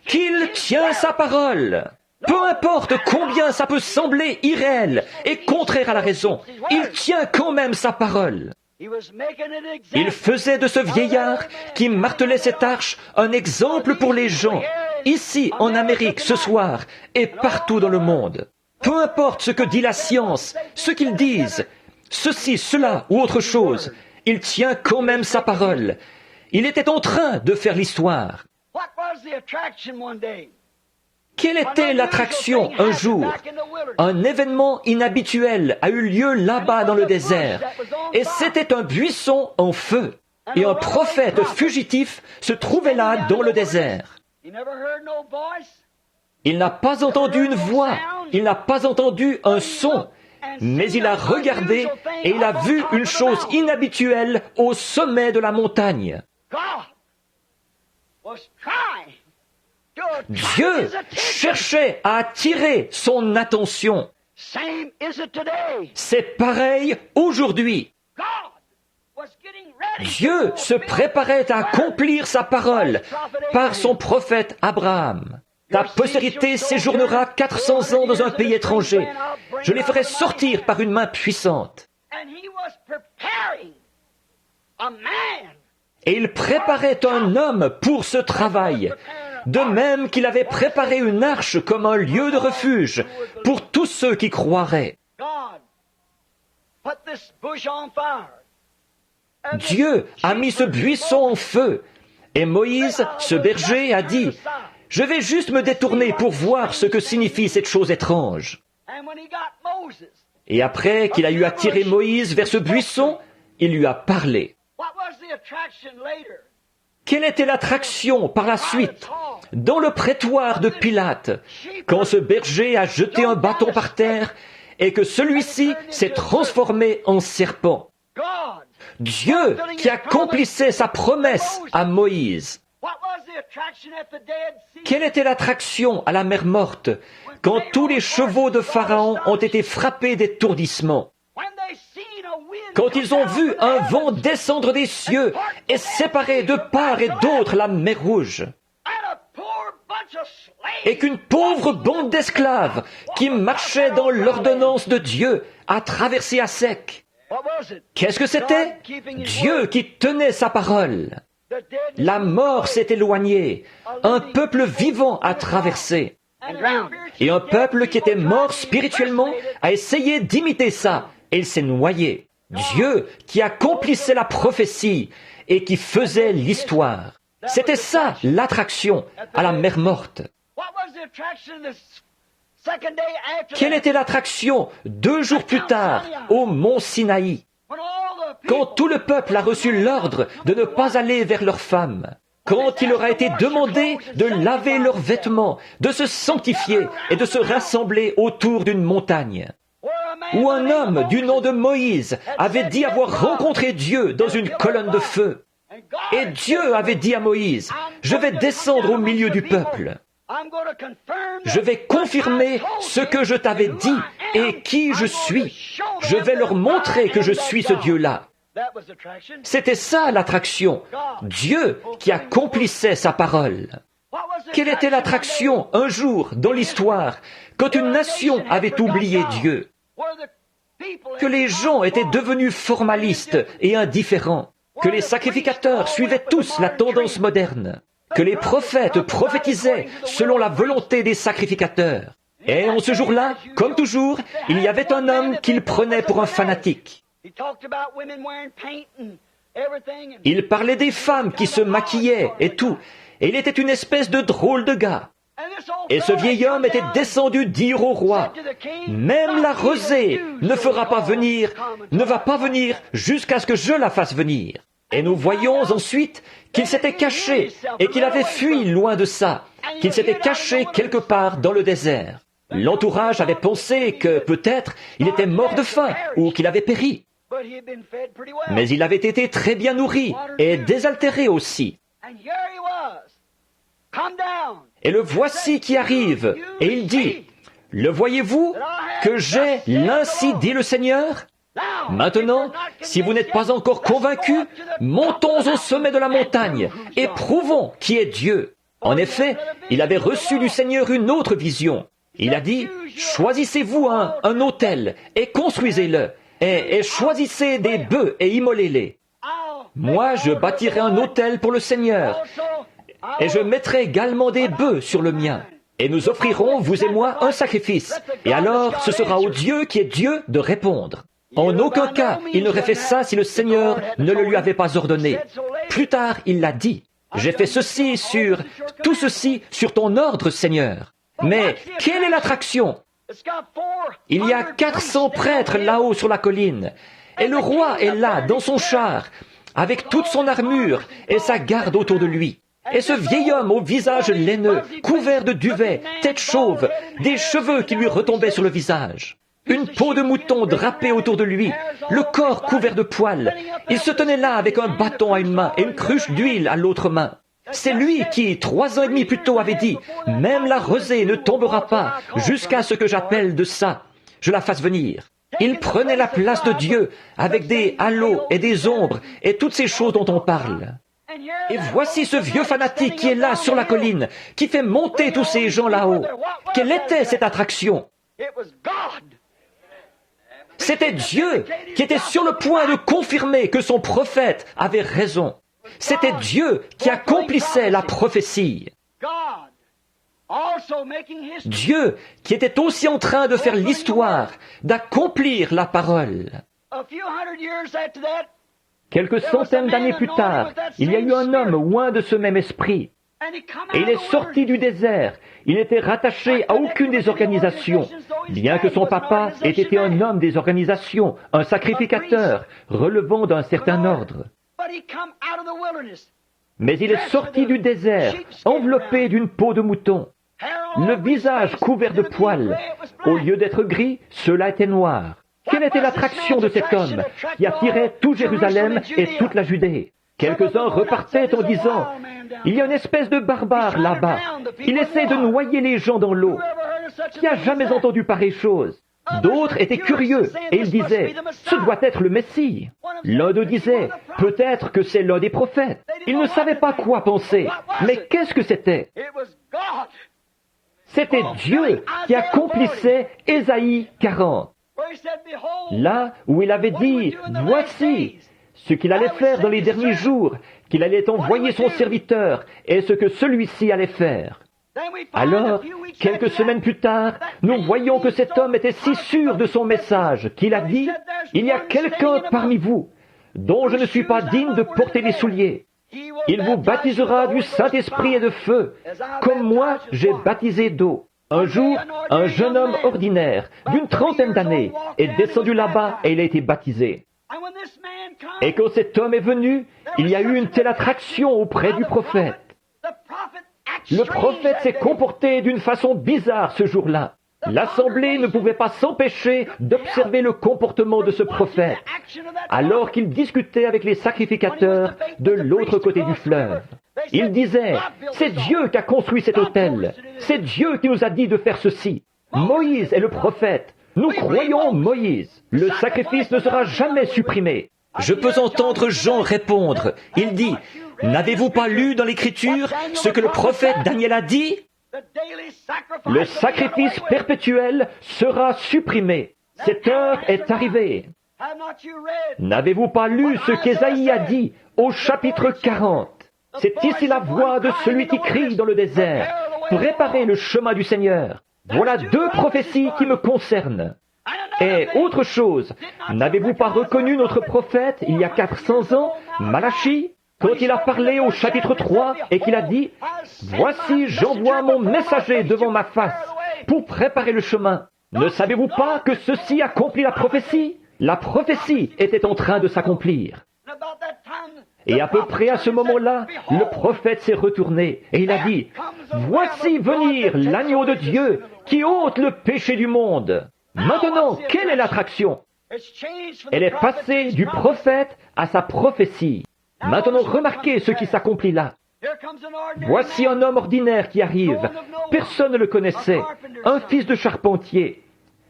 qu'il tient sa parole. Peu importe combien ça peut sembler irréel et contraire à la raison, il tient quand même sa parole. Il faisait de ce vieillard qui martelait cette arche un exemple pour les gens, ici en Amérique ce soir et partout dans le monde. Peu importe ce que dit la science, ce qu'ils disent, ceci, cela ou autre chose, il tient quand même sa parole. Il était en train de faire l'histoire. Quelle était l'attraction un jour? Un événement inhabituel a eu lieu là-bas dans le désert, et c'était un buisson en feu, et un prophète fugitif se trouvait là dans le désert. Il n'a pas entendu une voix, il n'a pas entendu un son, mais il a regardé et il a vu une chose inhabituelle au sommet de la montagne. Dieu cherchait à attirer son attention. C'est pareil aujourd'hui. Dieu se préparait à accomplir sa parole par son prophète Abraham. Ta postérité séjournera 400 ans dans un pays étranger. Je les ferai sortir par une main puissante. Et il préparait un homme pour ce travail, de même qu'il avait préparé une arche comme un lieu de refuge pour tous ceux qui croiraient. Dieu a mis ce buisson en feu, Et Moïse, ce berger, a dit, « Je vais juste me détourner pour voir ce que signifie cette chose étrange. » Et après qu'il a eu attiré Moïse vers ce buisson, il lui a parlé. Quelle était l'attraction par la suite, dans le prétoire de Pilate, quand ce berger a jeté un bâton par terre et que celui-ci s'est transformé en serpent? Dieu qui accomplissait sa promesse à Moïse. Quelle était l'attraction à la mer Morte quand tous les chevaux de Pharaon ont été frappés d'étourdissement? Quand ils ont vu un vent descendre des cieux et séparer de part et d'autre la mer Rouge, et qu'une pauvre bande d'esclaves qui marchait dans l'ordonnance de Dieu a traversé à sec. Qu'est-ce que c'était? Dieu qui tenait sa parole. La mort s'est éloignée. Un peuple vivant a traversé. Et un peuple qui était mort spirituellement a essayé d'imiter ça. Et il s'est noyé. Dieu qui accomplissait la prophétie et qui faisait l'histoire. C'était ça l'attraction à la mer Morte. Quelle était l'attraction 2 jours plus tard au mont Sinaï, quand tout le peuple a reçu l'ordre de ne pas aller vers leurs femmes, quand il leur a été demandé de laver leurs vêtements, de se sanctifier et de se rassembler autour d'une montagne, où un homme du nom de Moïse avait dit avoir rencontré Dieu dans une colonne de feu. Et Dieu avait dit à Moïse, « Je vais descendre au milieu du peuple. Je vais confirmer ce que je t'avais dit et qui je suis. Je vais leur montrer que je suis ce Dieu-là. » C'était ça l'attraction. Dieu qui accomplissait sa parole. Quelle était l'attraction un jour dans l'histoire quand une nation avait oublié Dieu? Que les gens étaient devenus formalistes et indifférents. Que les sacrificateurs suivaient tous la tendance moderne. Que les prophètes prophétisaient selon la volonté des sacrificateurs. Et en ce jour-là, comme toujours, il y avait un homme qu'il prenait pour un fanatique. Il parlait des femmes qui se maquillaient et tout, et il était une espèce de drôle de gars. Et ce vieil homme était descendu dire au roi, « Même la rosée ne va pas venir jusqu'à ce que je la fasse venir. » Et nous voyons ensuite qu'il s'était caché et qu'il avait fui loin de ça, qu'il s'était caché quelque part dans le désert. L'entourage avait pensé que peut-être il était mort de faim ou qu'il avait péri. Mais il avait été très bien nourri et désaltéré aussi. Et le voici qui arrive, et il dit, « Le voyez-vous que j'ai l'ainsi dit le Seigneur ? Maintenant, si vous n'êtes pas encore convaincus, montons au sommet de la montagne et prouvons qui est Dieu. » En effet, il avait reçu du Seigneur une autre vision. Il a dit, « Choisissez-vous un autel et construisez-le, et choisissez des bœufs et immolez-les. Moi, je bâtirai un autel pour le Seigneur, et je mettrai également des bœufs sur le mien. Et nous offrirons, vous et moi, un sacrifice. Et alors, ce sera au Dieu qui est Dieu de répondre. » En aucun cas, il n'aurait fait ça si le Seigneur ne le lui avait pas ordonné. Plus tard, il l'a dit. « J'ai fait tout ceci sur ton ordre, Seigneur. » Mais quelle est l'attraction? Il y a 400 prêtres là-haut sur la colline. Et le roi est là, dans son char, avec toute son armure et sa garde autour de lui. Et ce vieil homme au visage laineux, couvert de duvet, tête chauve, des cheveux qui lui retombaient sur le visage. Une peau de mouton drapée autour de lui, le corps couvert de poils. Il se tenait là avec un bâton à une main et une cruche d'huile à l'autre main. C'est lui qui, 3 ans et demi plus tôt, avait dit « Même la rosée ne tombera pas jusqu'à ce que j'appelle de ça, je la fasse venir. » Il prenait la place de Dieu avec des halos et des ombres et toutes ces choses dont on parle. Et voici ce vieux fanatique qui est là sur la colline, qui fait monter tous ces gens là-haut. Quelle était cette attraction? C'était Dieu qui était sur le point de confirmer que son prophète avait raison. C'était Dieu qui accomplissait la prophétie. Dieu qui était aussi en train de faire l'histoire, d'accomplir la parole. Quelques centaines d'années plus tard, il y a eu un homme oint de ce même esprit. Et il est sorti du désert. Il n'était rattaché à aucune des organisations, bien que son papa ait été un homme des organisations, un sacrificateur, relevant d'un certain ordre. Mais il est sorti du désert, enveloppé d'une peau de mouton, le visage couvert de poils. Au lieu d'être gris, cela était noir. Quelle était l'attraction de cet homme qui attirait tout Jérusalem et toute la Judée? Quelques-uns repartaient en disant, « Il y a une espèce de barbare là-bas. Il essaie de noyer les gens dans l'eau. Qui a jamais entendu pareille chose ?» D'autres étaient curieux et ils disaient, « Ce doit être le Messie. » L'un d'eux disait, « Peut-être que c'est l'un des prophètes. » Ils ne savaient pas quoi penser. Mais qu'est-ce que c'était? C'était Dieu qui accomplissait Ésaïe 40. Là où il avait dit, « Voici ce qu'il allait faire dans les derniers jours, qu'il allait envoyer son serviteur, et ce que celui-ci allait faire. » Alors, quelques semaines plus tard, nous voyons que cet homme était si sûr de son message qu'il a dit, « Il y a quelqu'un parmi vous dont je ne suis pas digne de porter les souliers. Il vous baptisera du Saint-Esprit et de feu, comme moi j'ai baptisé d'eau. » Un jour, un jeune homme ordinaire, d'une trentaine d'années, est descendu là-bas et il a été baptisé. Et quand cet homme est venu, il y a eu une telle attraction auprès du prophète. Le prophète s'est comporté d'une façon bizarre ce jour-là. L'assemblée ne pouvait pas s'empêcher d'observer le comportement de ce prophète, alors qu'il discutait avec les sacrificateurs de l'autre côté du fleuve. Il disait, « C'est Dieu qui a construit cet autel. C'est Dieu qui nous a dit de faire ceci. Moïse est le prophète. Nous croyons en Moïse. Le sacrifice ne sera jamais supprimé. » Je peux entendre Jean répondre. Il dit, « N'avez-vous pas lu dans l'Écriture ce que le prophète Daniel a dit? Le sacrifice perpétuel sera supprimé. Cette heure est arrivée. » N'avez-vous pas lu ce qu'Ésaïe a dit au chapitre 40? C'est ici la voix de celui qui crie dans le désert. Préparez le chemin du Seigneur. Voilà deux prophéties qui me concernent. Et autre chose, n'avez-vous pas reconnu notre prophète il y a 400 ans, Malachie, quand il a parlé au chapitre 3 et qu'il a dit, « Voici, j'envoie mon messager devant ma face pour préparer le chemin. » Ne savez-vous pas que ceci accomplit la prophétie? La prophétie était en train de s'accomplir. Et à peu près à ce moment-là, le prophète s'est retourné et il a dit, « Voici venir l'agneau de Dieu qui ôte le péché du monde. » Maintenant, quelle est l'attraction? Elle est passée du prophète à sa prophétie. Maintenant, remarquez ce qui s'accomplit là. Voici un homme ordinaire qui arrive. Personne ne le connaissait. Un fils de charpentier.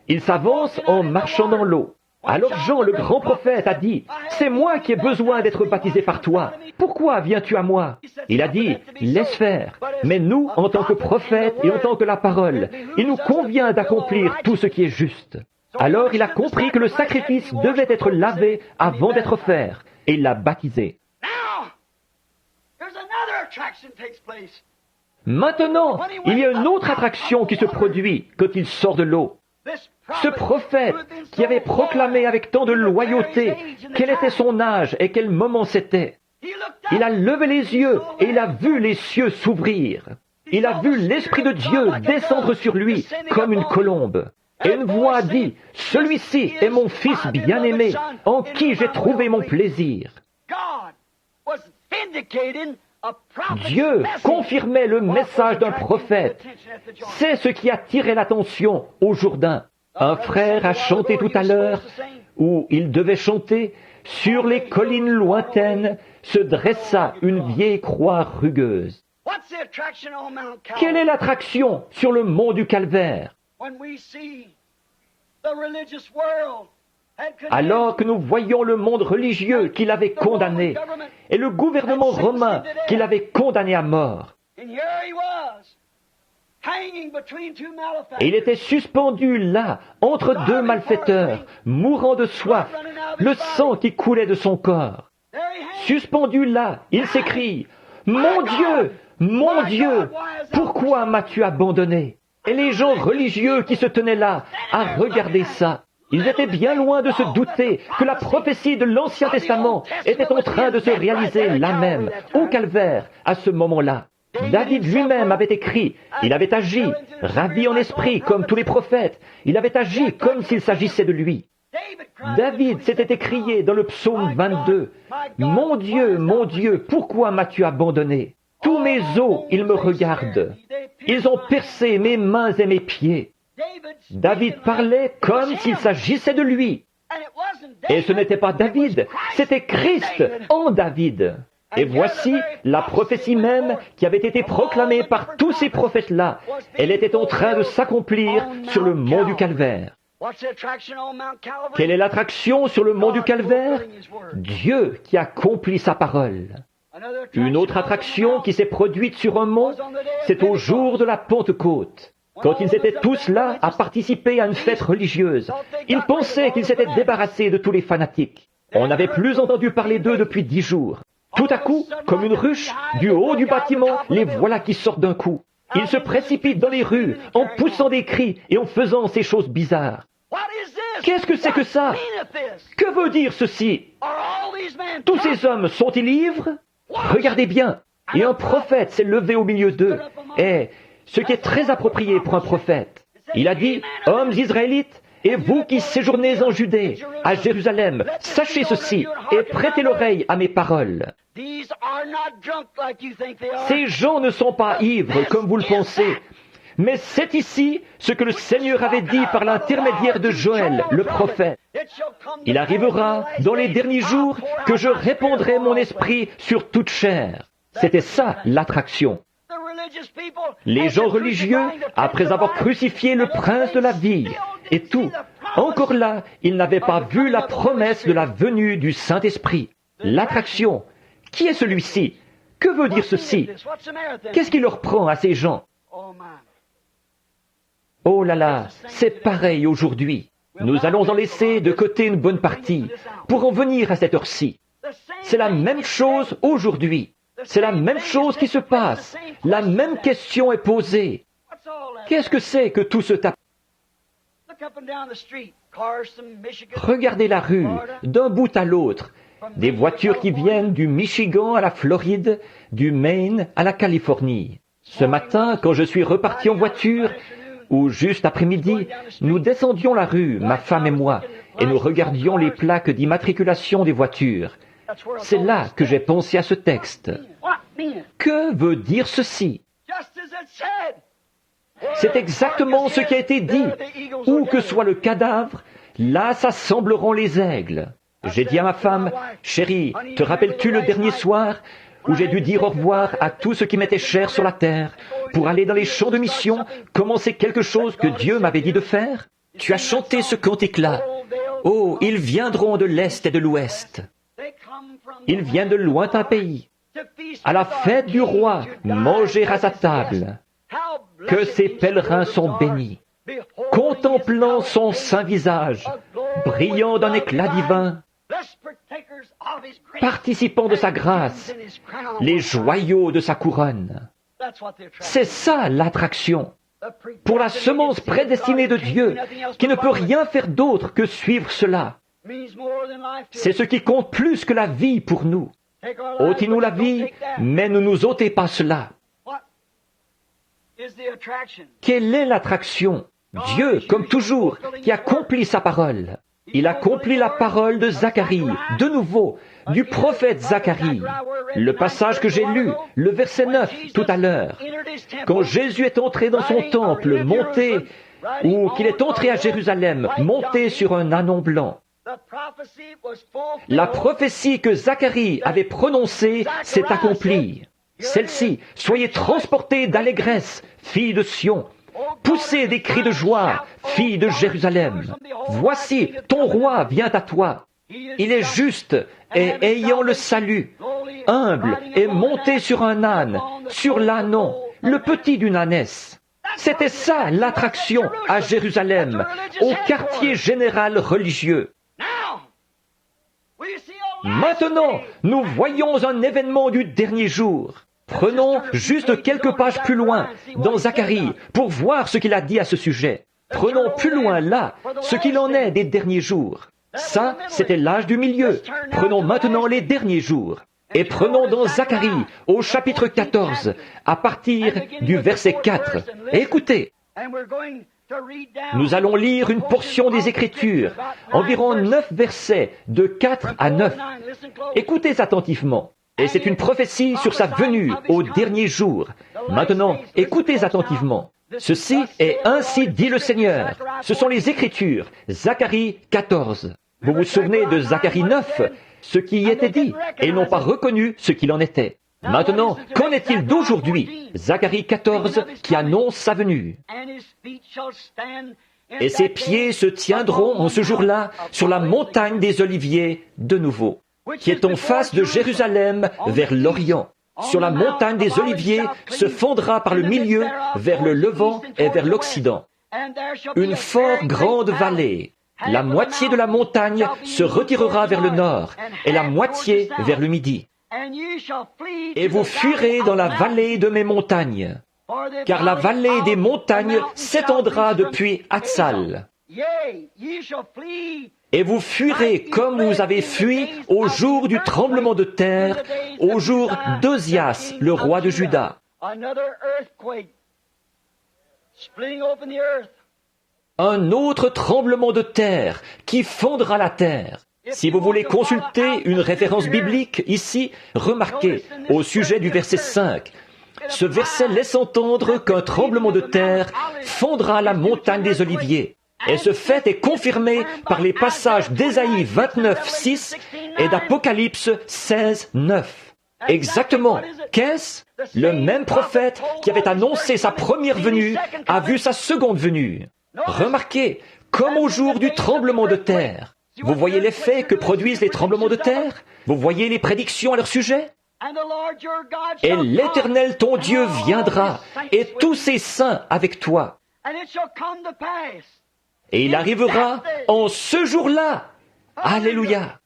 Il s'avance en marchant dans l'eau. Alors Jean, le grand prophète, a dit, « C'est moi qui ai besoin d'être baptisé par toi. Pourquoi viens-tu à moi ?» Il a dit, « Laisse faire. Mais nous, en tant que prophètes et en tant que la parole, il nous convient d'accomplir tout ce qui est juste. » Alors il a compris que le sacrifice devait être lavé avant d'être fait, et il l'a baptisé. Maintenant, il y a une autre attraction qui se produit quand il sort de l'eau. Ce prophète qui avait proclamé avec tant de loyauté quel était son âge et quel moment c'était, il a levé les yeux et il a vu les cieux s'ouvrir. Il a vu l'Esprit de Dieu descendre sur lui comme une colombe. Et une voix a dit, « Celui-ci est mon fils bien-aimé, en qui j'ai trouvé mon plaisir. » Dieu confirmait le message d'un prophète. C'est ce qui attirait l'attention au Jourdain. Un frère a chanté tout à l'heure, où il devait chanter, « Sur les collines lointaines se dressa une vieille croix rugueuse. » Quelle est l'attraction sur le mont du Calvaire? Alors que nous voyons le monde religieux qu'il avait condamné et le gouvernement romain qu'il avait condamné à mort. Et il était suspendu là, entre deux malfaiteurs, mourant de soif, le sang qui coulait de son corps. Suspendu là, il s'écrie, « Mon Dieu, pourquoi m'as-tu abandonné ?» Et les gens religieux qui se tenaient là, à regarder ça, Ils étaient bien loin de se douter que la prophétie de l'Ancien Testament était en train de se réaliser là même, au Calvaire, à ce moment-là. David lui-même avait écrit, il avait agi, ravi en esprit comme tous les prophètes, il avait agi comme s'il s'agissait de lui. David s'était écrié dans le psaume 22, « Mon Dieu, pourquoi m'as-tu abandonné? Tous mes os, ils me regardent. Ils ont percé mes mains et mes pieds. » David parlait comme s'il s'agissait de lui. Et ce n'était pas David, c'était Christ en David. Et voici la prophétie même qui avait été proclamée par tous ces prophètes-là. Elle était en train de s'accomplir sur le mont du Calvaire. Quelle est l'attraction sur le mont du Calvaire? Dieu qui accomplit sa parole. Une autre attraction qui s'est produite sur un mont, c'est au jour de la Pentecôte. Quand ils étaient tous là à participer à une fête religieuse, ils pensaient qu'ils s'étaient débarrassés de tous les fanatiques. On n'avait plus entendu parler d'eux depuis 10 jours. Tout à coup, comme une ruche, du haut du bâtiment, les voilà qui sortent d'un coup. Ils se précipitent dans les rues, en poussant des cris et en faisant ces choses bizarres. Qu'est-ce que c'est que ça? Que veut dire ceci? Tous ces hommes sont-ils ivres? Regardez bien. Et un prophète s'est levé au milieu d'eux. Et ce qui est très approprié pour un prophète. Il a dit, « Hommes israélites, et vous qui séjournez en Judée, à Jérusalem, sachez ceci et prêtez l'oreille à mes paroles. Ces gens ne sont pas ivres comme vous le pensez, mais c'est ici ce que le Seigneur avait dit par l'intermédiaire de Joël, le prophète. Il arrivera dans les derniers jours que je répandrai mon esprit sur toute chair. » C'était ça l'attraction. Les gens religieux, après avoir crucifié le prince de la vie, et tout, encore là, ils n'avaient pas vu la promesse de la venue du Saint-Esprit. L'attraction. Qui est celui-ci? Que veut dire ceci? Qu'est-ce qui leur prend à ces gens? Oh là là, c'est pareil aujourd'hui. Nous allons en laisser de côté une bonne partie pour en venir à cette heure-ci. C'est la même chose aujourd'hui. C'est la même chose qui se passe. La même question est posée. Qu'est-ce que c'est que tout ce tapis? Regardez la rue, d'un bout à l'autre. Des voitures qui viennent du Michigan à la Floride, du Maine à la Californie. Ce matin, quand je suis reparti en voiture, ou juste après-midi, nous descendions la rue, ma femme et moi, et nous regardions les plaques d'immatriculation des voitures. C'est là que j'ai pensé à ce texte. Que veut dire ceci? C'est exactement ce qui a été dit. Où que soit le cadavre, là s'assembleront les aigles. J'ai dit à ma femme, « Chérie, te rappelles-tu le dernier soir où j'ai dû dire au revoir à tout ce qui m'était cher sur la terre pour aller dans les champs de mission, commencer quelque chose que Dieu m'avait dit de faire? Tu as chanté ce cantique-là. Oh, ils viendront de l'Est et de l'Ouest. Ils viennent de lointains pays. À la fête du roi, manger à sa table. Que ces pèlerins sont bénis, contemplant son saint visage, brillant d'un éclat divin, participant de sa grâce, les joyaux de sa couronne. C'est ça l'attraction. Pour la semence prédestinée de Dieu, qui ne peut rien faire d'autre que suivre cela. C'est ce qui compte plus que la vie pour nous. Ôtez-nous la vie, mais ne nous ôtez pas cela. Quelle est l'attraction? Dieu, comme toujours, qui accomplit sa parole. Il accomplit la parole de Zacharie, de nouveau, du prophète Zacharie. Le passage que j'ai lu, le verset 9 tout à l'heure. Quand Jésus est entré dans son temple, monté, ou qu'il est entré à Jérusalem, monté sur un ânon blanc. La prophétie que Zacharie avait prononcée s'est accomplie. Celle-ci, soyez transportés d'allégresse, filles de Sion. Poussez des cris de joie, filles de Jérusalem. Voici, ton roi vient à toi. Il est juste et ayant le salut, humble et monté sur un âne, sur l'ânon, le petit d'une ânesse. C'était ça l'attraction à Jérusalem, au quartier général religieux. Maintenant, nous voyons un événement du dernier jour. Prenons juste quelques pages plus loin, dans Zacharie, pour voir ce qu'il a dit à ce sujet. Prenons plus loin là ce qu'il en est des derniers jours. Ça, c'était l'âge du milieu. Prenons maintenant les derniers jours. Et prenons dans Zacharie, au chapitre 14, à partir du verset 4. Écoutez, nous allons lire une portion des Écritures, environ 9 versets, de 4 à 9. Écoutez attentivement. Et c'est une prophétie sur sa venue au dernier jour. Maintenant, écoutez attentivement. Ceci est ainsi dit le Seigneur. Ce sont les Écritures, Zacharie 14. Vous vous souvenez de Zacharie 9, ce qui y était dit, et ils n'ont pas reconnu ce qu'il en était. Maintenant, qu'en est-il d'aujourd'hui? Zacharie 14 qui annonce sa venue. Et ses pieds se tiendront en ce jour-là sur la montagne des Oliviers de nouveau, qui est en face de Jérusalem vers l'Orient. Sur la montagne des Oliviers se fondra par le milieu vers le levant et vers l'Occident. Une fort grande vallée. La moitié de la montagne se retirera vers le nord et la moitié vers le midi. Et vous fuirez dans la vallée de mes montagnes, car la vallée des montagnes s'étendra depuis Hatzal. Et vous fuirez comme vous avez fui au jour du tremblement de terre, au jour d'Ozias, le roi de Juda. Un autre tremblement de terre qui fondra la terre. Si vous voulez consulter une référence biblique ici, remarquez au sujet du verset 5. Ce verset laisse entendre qu'un tremblement de terre fondra la montagne des Oliviers. Et ce fait est confirmé par les passages d'Ésaïe 29, 6 et d'Apocalypse 16, 9. Exactement. Qu'est-ce? Le même prophète qui avait annoncé sa première venue a vu sa seconde venue. Remarquez, comme au jour du tremblement de terre. Vous voyez l'effet que produisent les tremblements de terre? Vous voyez les prédictions à leur sujet? Et l'Éternel ton Dieu viendra, et tous ses saints avec toi. Et il arrivera en ce jour-là, alléluia,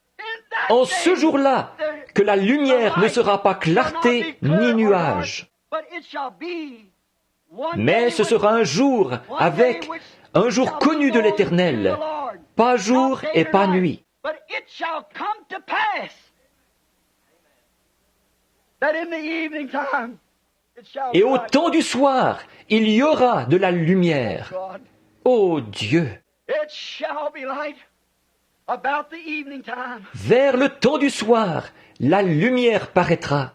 en ce jour-là, que la lumière ne sera pas clarté ni nuage. Mais ce sera un jour avec un jour connu de l'Éternel, pas jour et pas nuit. Et au temps du soir, il y aura de la lumière. Ô Dieu! Vers le temps du soir, la lumière paraîtra.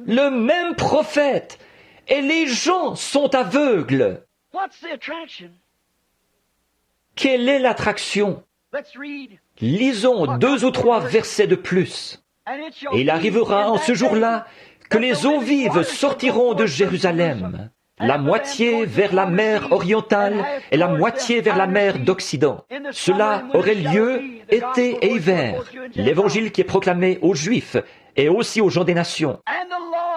Le même prophète, et les gens sont aveugles. Quelle est l'attraction? Lisons 2 ou 3 versets de plus. Et il arrivera en ce jour-là que les eaux vives sortiront de Jérusalem, la moitié vers la mer orientale et la moitié vers la mer d'Occident. Cela aurait lieu été et hiver, l'évangile qui est proclamé aux Juifs et aussi aux gens des nations.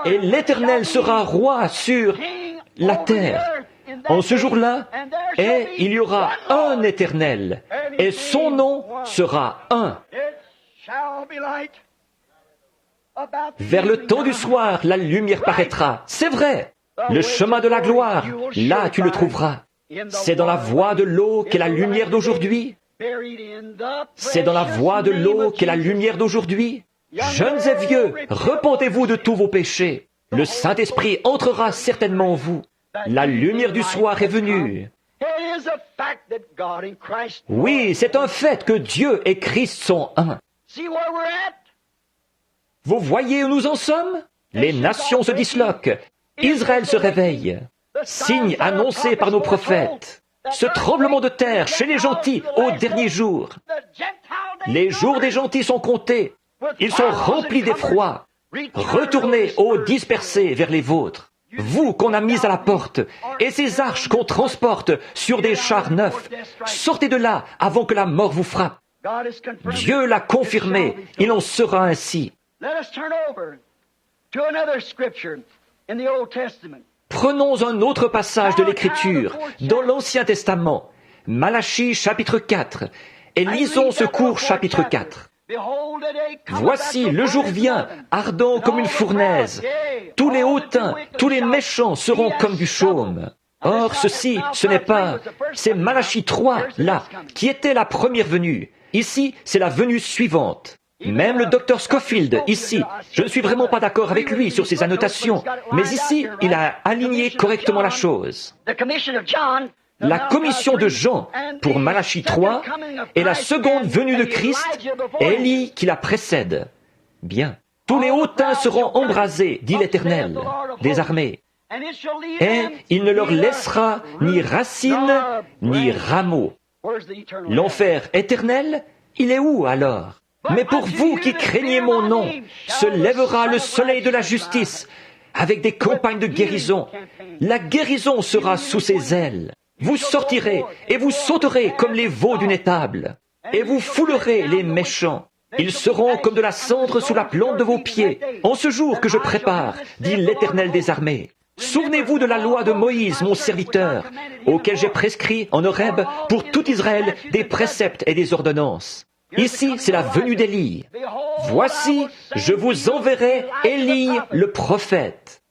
Et l'Éternel sera roi sur la terre en ce jour-là, et il y aura un Éternel, et son nom sera un. Vers le temps du soir, la lumière paraîtra. C'est vrai. Le chemin de la gloire, là tu le trouveras. C'est dans la voie de l'eau qu'est la lumière d'aujourd'hui. C'est dans la voie de l'eau qu'est la lumière d'aujourd'hui. Jeunes et vieux, repentez-vous de tous vos péchés. Le Saint-Esprit entrera certainement en vous. La lumière du soir est venue. Oui, c'est un fait que Dieu et Christ sont un. Vous voyez où nous en sommes? Les nations se disloquent. Israël se réveille. Signe annoncé par nos prophètes. Ce tremblement de terre chez les gentils au dernier jour. Les jours des gentils sont comptés. Ils sont remplis d'effroi. Retournez, ô dispersés, vers les vôtres. Vous qu'on a mis à la porte, et ces arches qu'on transporte sur des chars neufs, sortez de là avant que la mort vous frappe. Dieu l'a confirmé, il en sera ainsi. Prenons un autre passage de l'Écriture, dans l'Ancien Testament, Malachie chapitre 4, et lisons ce court chapitre 4. Voici, le jour vient, ardent comme une fournaise. Tous les hautains, tous les méchants seront comme du chaume. Or, ceci, ce n'est pas... C'est Malachie 3, là, qui était la première venue. Ici, c'est la venue suivante. Même le docteur Scofield, ici, je ne suis vraiment pas d'accord avec lui sur ses annotations, mais ici, il a aligné correctement la chose. La commission de Jean pour Malachie 3 est la seconde venue de Christ, Élie qui la précède. Bien. Tous les hautains seront embrasés, dit l'Éternel des armées. Et il ne leur laissera ni racine, ni rameau. L'enfer éternel, il est où alors? Mais pour vous qui craignez mon nom, se lèvera le soleil de la justice, avec des campagnes de guérison. La guérison sera sous ses ailes. Vous sortirez et vous sauterez comme les veaux d'une étable, et vous foulerez les méchants. Ils seront comme de la cendre sous la plante de vos pieds, en ce jour que je prépare, dit l'Éternel des armées. Souvenez-vous de la loi de Moïse, mon serviteur, auquel j'ai prescrit en Horeb pour tout Israël des préceptes et des ordonnances. Ici, c'est la venue d'Élie. Voici, je vous enverrai Élie le prophète.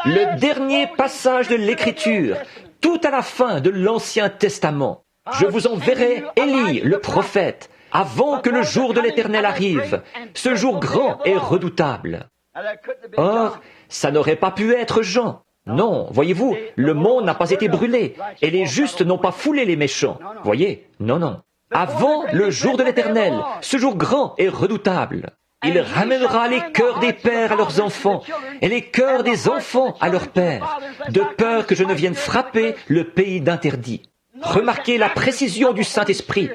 Le dernier passage de l'Écriture, tout à la fin de l'Ancien Testament. Je vous enverrai Élie le prophète, avant que le jour de l'Éternel arrive, ce jour grand et redoutable. Or, ça n'aurait pas pu être Jean. Non, voyez-vous, le monde n'a pas été brûlé, et les justes n'ont pas foulé les méchants. Voyez, non, non. Avant le jour de l'Éternel, ce jour grand et redoutable, il ramènera les cœurs des pères à leurs enfants, et les cœurs des enfants à leurs pères, de peur que je ne vienne frapper le pays d'interdit. Remarquez la précision du Saint-Esprit,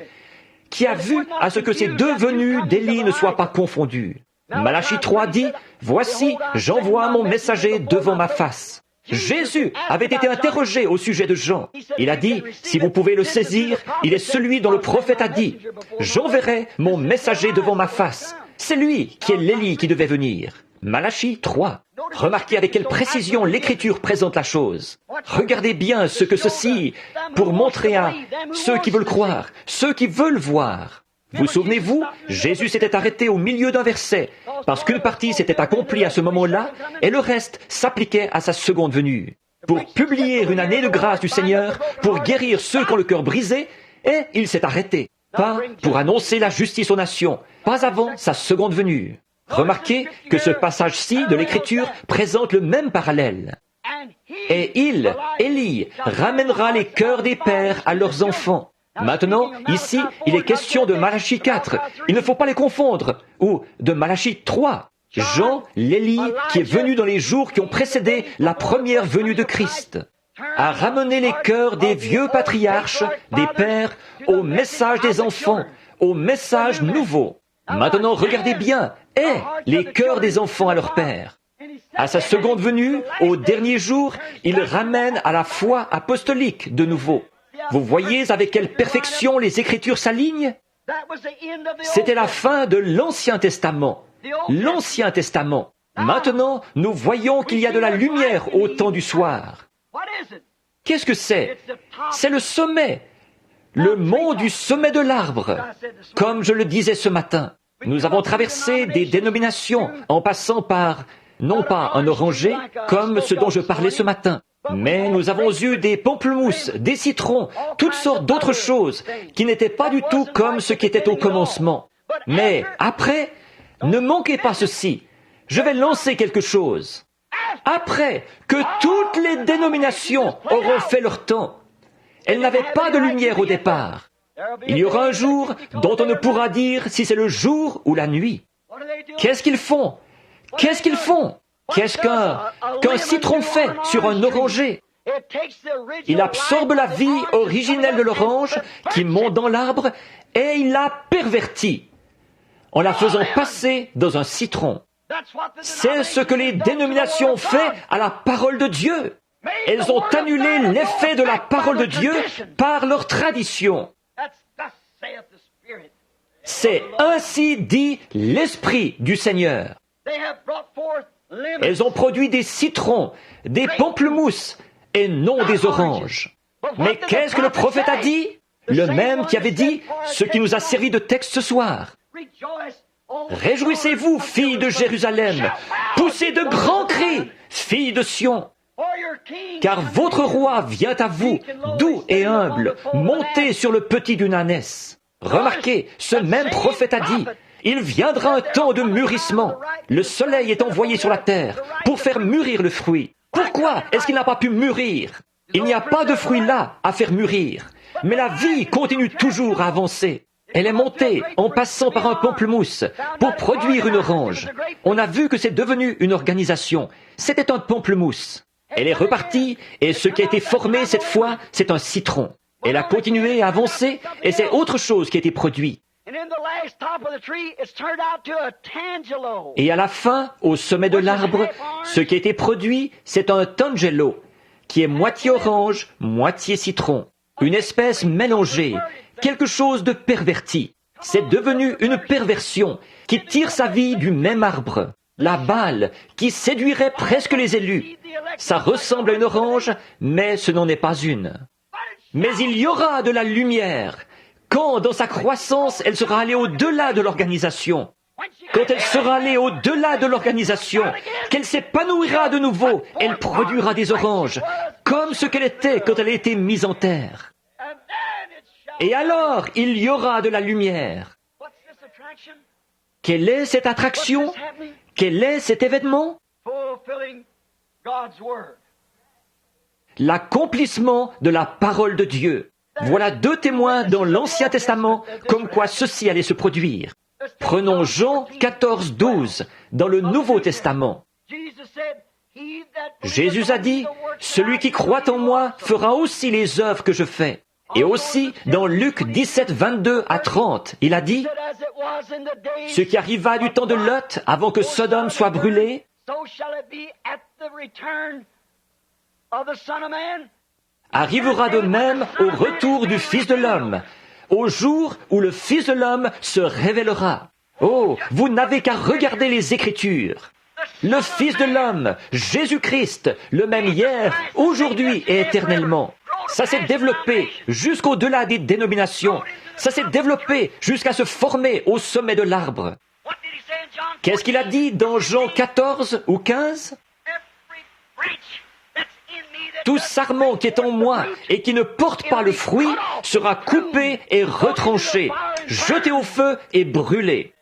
qui a vu à ce que ces deux venues d'Élie ne soient pas confondues. Malachie 3 dit, « Voici, j'envoie mon messager devant ma face. » Jésus avait été interrogé au sujet de Jean. Il a dit, si vous pouvez le saisir, il est celui dont le prophète a dit, « J'enverrai mon messager devant ma face. » C'est lui qui est l'Élie qui devait venir. Malachie 3. Remarquez avec quelle précision l'Écriture présente la chose. Regardez bien ce que ceci, pour montrer à ceux qui veulent croire, ceux qui veulent voir. Vous souvenez-vous, Jésus s'était arrêté au milieu d'un verset, parce qu'une partie s'était accomplie à ce moment-là, et le reste s'appliquait à sa seconde venue. Pour publier une année de grâce du Seigneur, pour guérir ceux qui ont le cœur brisé, et il s'est arrêté. Pas pour annoncer la justice aux nations, pas avant sa seconde venue. Remarquez que ce passage-ci de l'Écriture présente le même parallèle. Et Élie, ramènera les cœurs des pères à leurs enfants. Maintenant, ici, il est question de Malachie 4. Il ne faut pas les confondre. Ou de Malachie 3. Jean, l'Élie, qui est venu dans les jours qui ont précédé la première venue de Christ, a ramené les cœurs des vieux patriarches, des pères, au message des enfants, au message nouveau. Maintenant, regardez bien. Et les cœurs des enfants à leur père. À sa seconde venue, au dernier jour, il ramène à la foi apostolique de nouveau. Vous voyez avec quelle perfection les Écritures s'alignent? C'était la fin de l'Ancien Testament. L'Ancien Testament. Maintenant, nous voyons qu'il y a de la lumière au temps du soir. Qu'est-ce que c'est? C'est le sommet. Le mont du sommet de l'arbre. Comme je le disais ce matin, nous avons traversé des dénominations en passant par, non pas un oranger, comme ce dont je parlais ce matin, mais nous avons eu des pamplemousses, des citrons, toutes sortes d'autres choses qui n'étaient pas du tout comme ce qui était au commencement. Mais après, ne manquez pas ceci. Je vais lancer quelque chose. Après que toutes les dénominations auront fait leur temps, elles n'avaient pas de lumière au départ. Il y aura un jour dont on ne pourra dire si c'est le jour ou la nuit. Qu'est-ce qu'ils font? Qu'est-ce qu'ils font? Qu'est-ce qu'un citron fait sur un oranger? Il absorbe la vie originelle de l'orange qui monte dans l'arbre et il la pervertit en la faisant passer dans un citron. C'est ce que les dénominations ont fait à la parole de Dieu. Elles ont annulé l'effet de la parole de Dieu par leur tradition. C'est ainsi dit l'Esprit du Seigneur. Elles ont produit des citrons, des pamplemousses, et non des oranges. Mais qu'est-ce que le prophète a dit? Le même qui avait dit ce qui nous a servi de texte ce soir. Réjouissez-vous, filles de Jérusalem, poussez de grands cris, filles de Sion, car votre roi vient à vous, doux et humble, monté sur le petit d'une ânesse. Remarquez, ce même prophète a dit, il viendra un temps de mûrissement. Le soleil est envoyé sur la terre pour faire mûrir le fruit. Pourquoi est-ce qu'il n'a pas pu mûrir? Il n'y a pas de fruit là à faire mûrir. Mais la vie continue toujours à avancer. Elle est montée en passant par un pamplemousse pour produire une orange. On a vu que c'est devenu une organisation. C'était un pamplemousse. Elle est repartie et ce qui a été formé cette fois, c'est un citron. Elle a continué à avancer et c'est autre chose qui a été produit. Et à la fin, au sommet de l'arbre, ce qui a été produit, c'est un tangelo, qui est moitié orange, moitié citron. Une espèce mélangée, quelque chose de perverti. C'est devenu une perversion qui tire sa vie du même arbre. La balle qui séduirait presque les élus. Ça ressemble à une orange, mais ce n'en est pas une. Mais il y aura de la lumière. Quand, dans sa croissance, elle sera allée au-delà de l'organisation. Quand elle sera allée au-delà de l'organisation, qu'elle s'épanouira de nouveau, elle produira des oranges, comme ce qu'elle était quand elle a été mise en terre. Et alors, il y aura de la lumière. Quelle est cette attraction? Quel est cet événement? L'accomplissement de la parole de Dieu. Voilà deux témoins dans l'Ancien Testament comme quoi ceci allait se produire. Prenons Jean 14, 12 dans le Nouveau Testament. Jésus a dit, « Celui qui croit en moi fera aussi les œuvres que je fais. » Et aussi, dans Luc 17, 22 à 30, il a dit, « Ce qui arriva du temps de Lot, avant que Sodome soit brûlée, arrivera de même au retour du Fils de l'homme, au jour où le Fils de l'homme se révélera. Oh, vous n'avez qu'à regarder les Écritures. Le Fils de l'homme, Jésus-Christ, le même hier, aujourd'hui et éternellement. Ça s'est développé jusqu'au-delà des dénominations. Ça s'est développé jusqu'à se former au sommet de l'arbre. Qu'est-ce qu'il a dit dans Jean 14 ou 15? Tout sarment qui est en moi et qui ne porte pas le fruit sera coupé et retranché, jeté au feu et brûlé.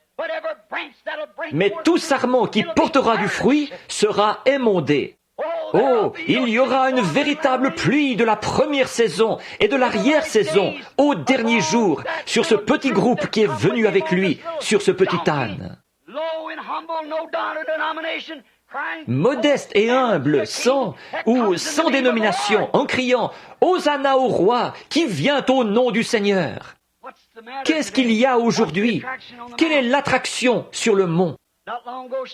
Mais tout sarment qui portera du fruit sera émondé. Oh, il y aura une véritable pluie de la première saison et de l'arrière-saison au dernier jour sur ce petit groupe qui est venu avec lui, sur ce petit âne. Modeste et humble, sans dénomination, en criant « Hosanna au roi qui vient au nom du Seigneur ». Qu'est-ce qu'il y a aujourd'hui? Quelle est l'attraction sur le mont?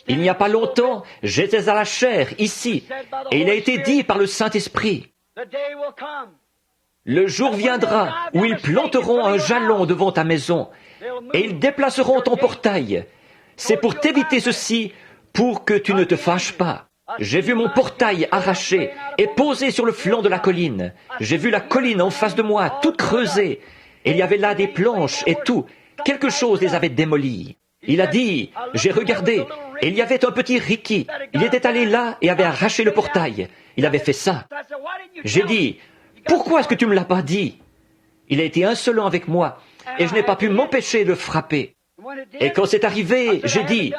Il n'y a pas longtemps, j'étais à la chaire, ici, et il a été dit par le Saint-Esprit, le jour viendra où ils planteront un jalon devant ta maison, et ils déplaceront ton portail. C'est pour t'éviter ceci, pour que tu ne te fâches pas. J'ai vu mon portail arraché et posé sur le flanc de la colline. J'ai vu la colline en face de moi, toute creusée. Et il y avait là des planches et tout. Quelque chose les avait démolies. Il a dit, j'ai regardé, et il y avait un petit Ricky. Il était allé là et avait arraché le portail. Il avait fait ça. J'ai dit, pourquoi est-ce que tu me l'as pas dit? Il a été insolent avec moi, et je n'ai pas pu m'empêcher de frapper. Et quand c'est arrivé, j'ai dit,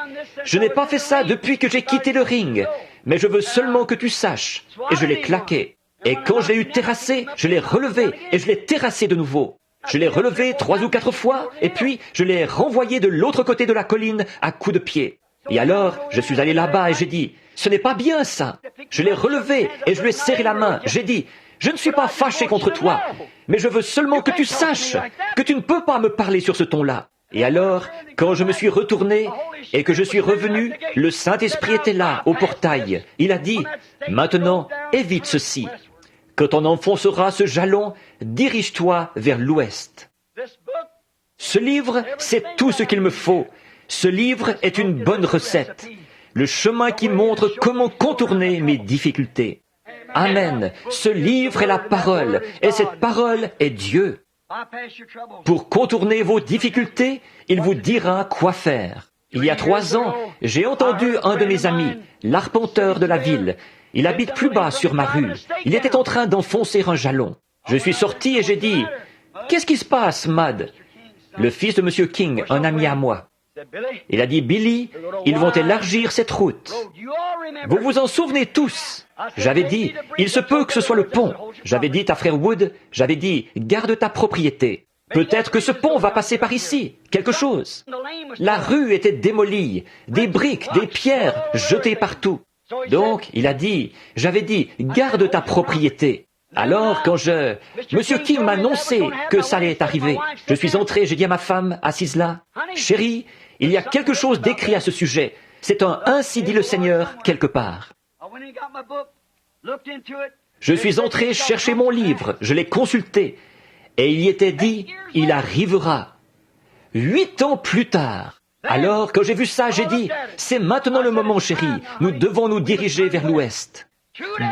je n'ai pas fait ça depuis que j'ai quitté le ring, mais je veux seulement que tu saches. Et je l'ai claqué. Et quand je l'ai eu terrassé, je l'ai relevé, et je l'ai terrassé de nouveau. Je l'ai relevé 3 ou 4 fois, et puis je l'ai renvoyé de l'autre côté de la colline à coups de pied. Et alors, je suis allé là-bas et j'ai dit, ce n'est pas bien ça. Je l'ai relevé et je lui ai serré la main. J'ai dit, je ne suis pas fâché contre toi, mais je veux seulement que tu saches que tu ne peux pas me parler sur ce ton-là. Et alors, quand je me suis retourné et que je suis revenu, le Saint-Esprit était là, au portail. Il a dit, maintenant, évite ceci. Quand on enfoncera ce jalon, dirige-toi vers l'ouest. Ce livre, c'est tout ce qu'il me faut. Ce livre est une bonne recette. Le chemin qui montre comment contourner mes difficultés. Amen. Ce livre est la parole, et cette parole est Dieu. Pour contourner vos difficultés, il vous dira quoi faire. Il y a 3 ans, j'ai entendu un de mes amis, l'arpenteur de la ville. Il habite plus bas sur ma rue. Il était en train d'enfoncer un jalon. Je suis sorti et j'ai dit, « Qu'est-ce qui se passe, Mad ?» Le fils de M. King, un ami à moi. Il a dit, « Billy, ils vont élargir cette route. » Vous vous en souvenez tous. J'avais dit, il se peut que ce soit le pont. J'avais dit à frère Wood, j'avais dit, garde ta propriété. Peut-être que ce pont va passer par ici, quelque chose. La rue était démolie, des briques, des pierres jetées partout. Donc, il a dit, j'avais dit, garde ta propriété. Alors, quand Monsieur King m'a annoncé que ça allait arriver, je suis entré, j'ai dit à ma femme, assise là, chérie, il y a quelque chose d'écrit à ce sujet. C'est un « ainsi dit le Seigneur » quelque part. Je suis entré chercher mon livre, je l'ai consulté, et il y était dit, il arrivera. 8 ans plus tard. Alors, quand j'ai vu ça, j'ai dit, c'est maintenant le moment, chérie, nous devons nous diriger vers l'ouest.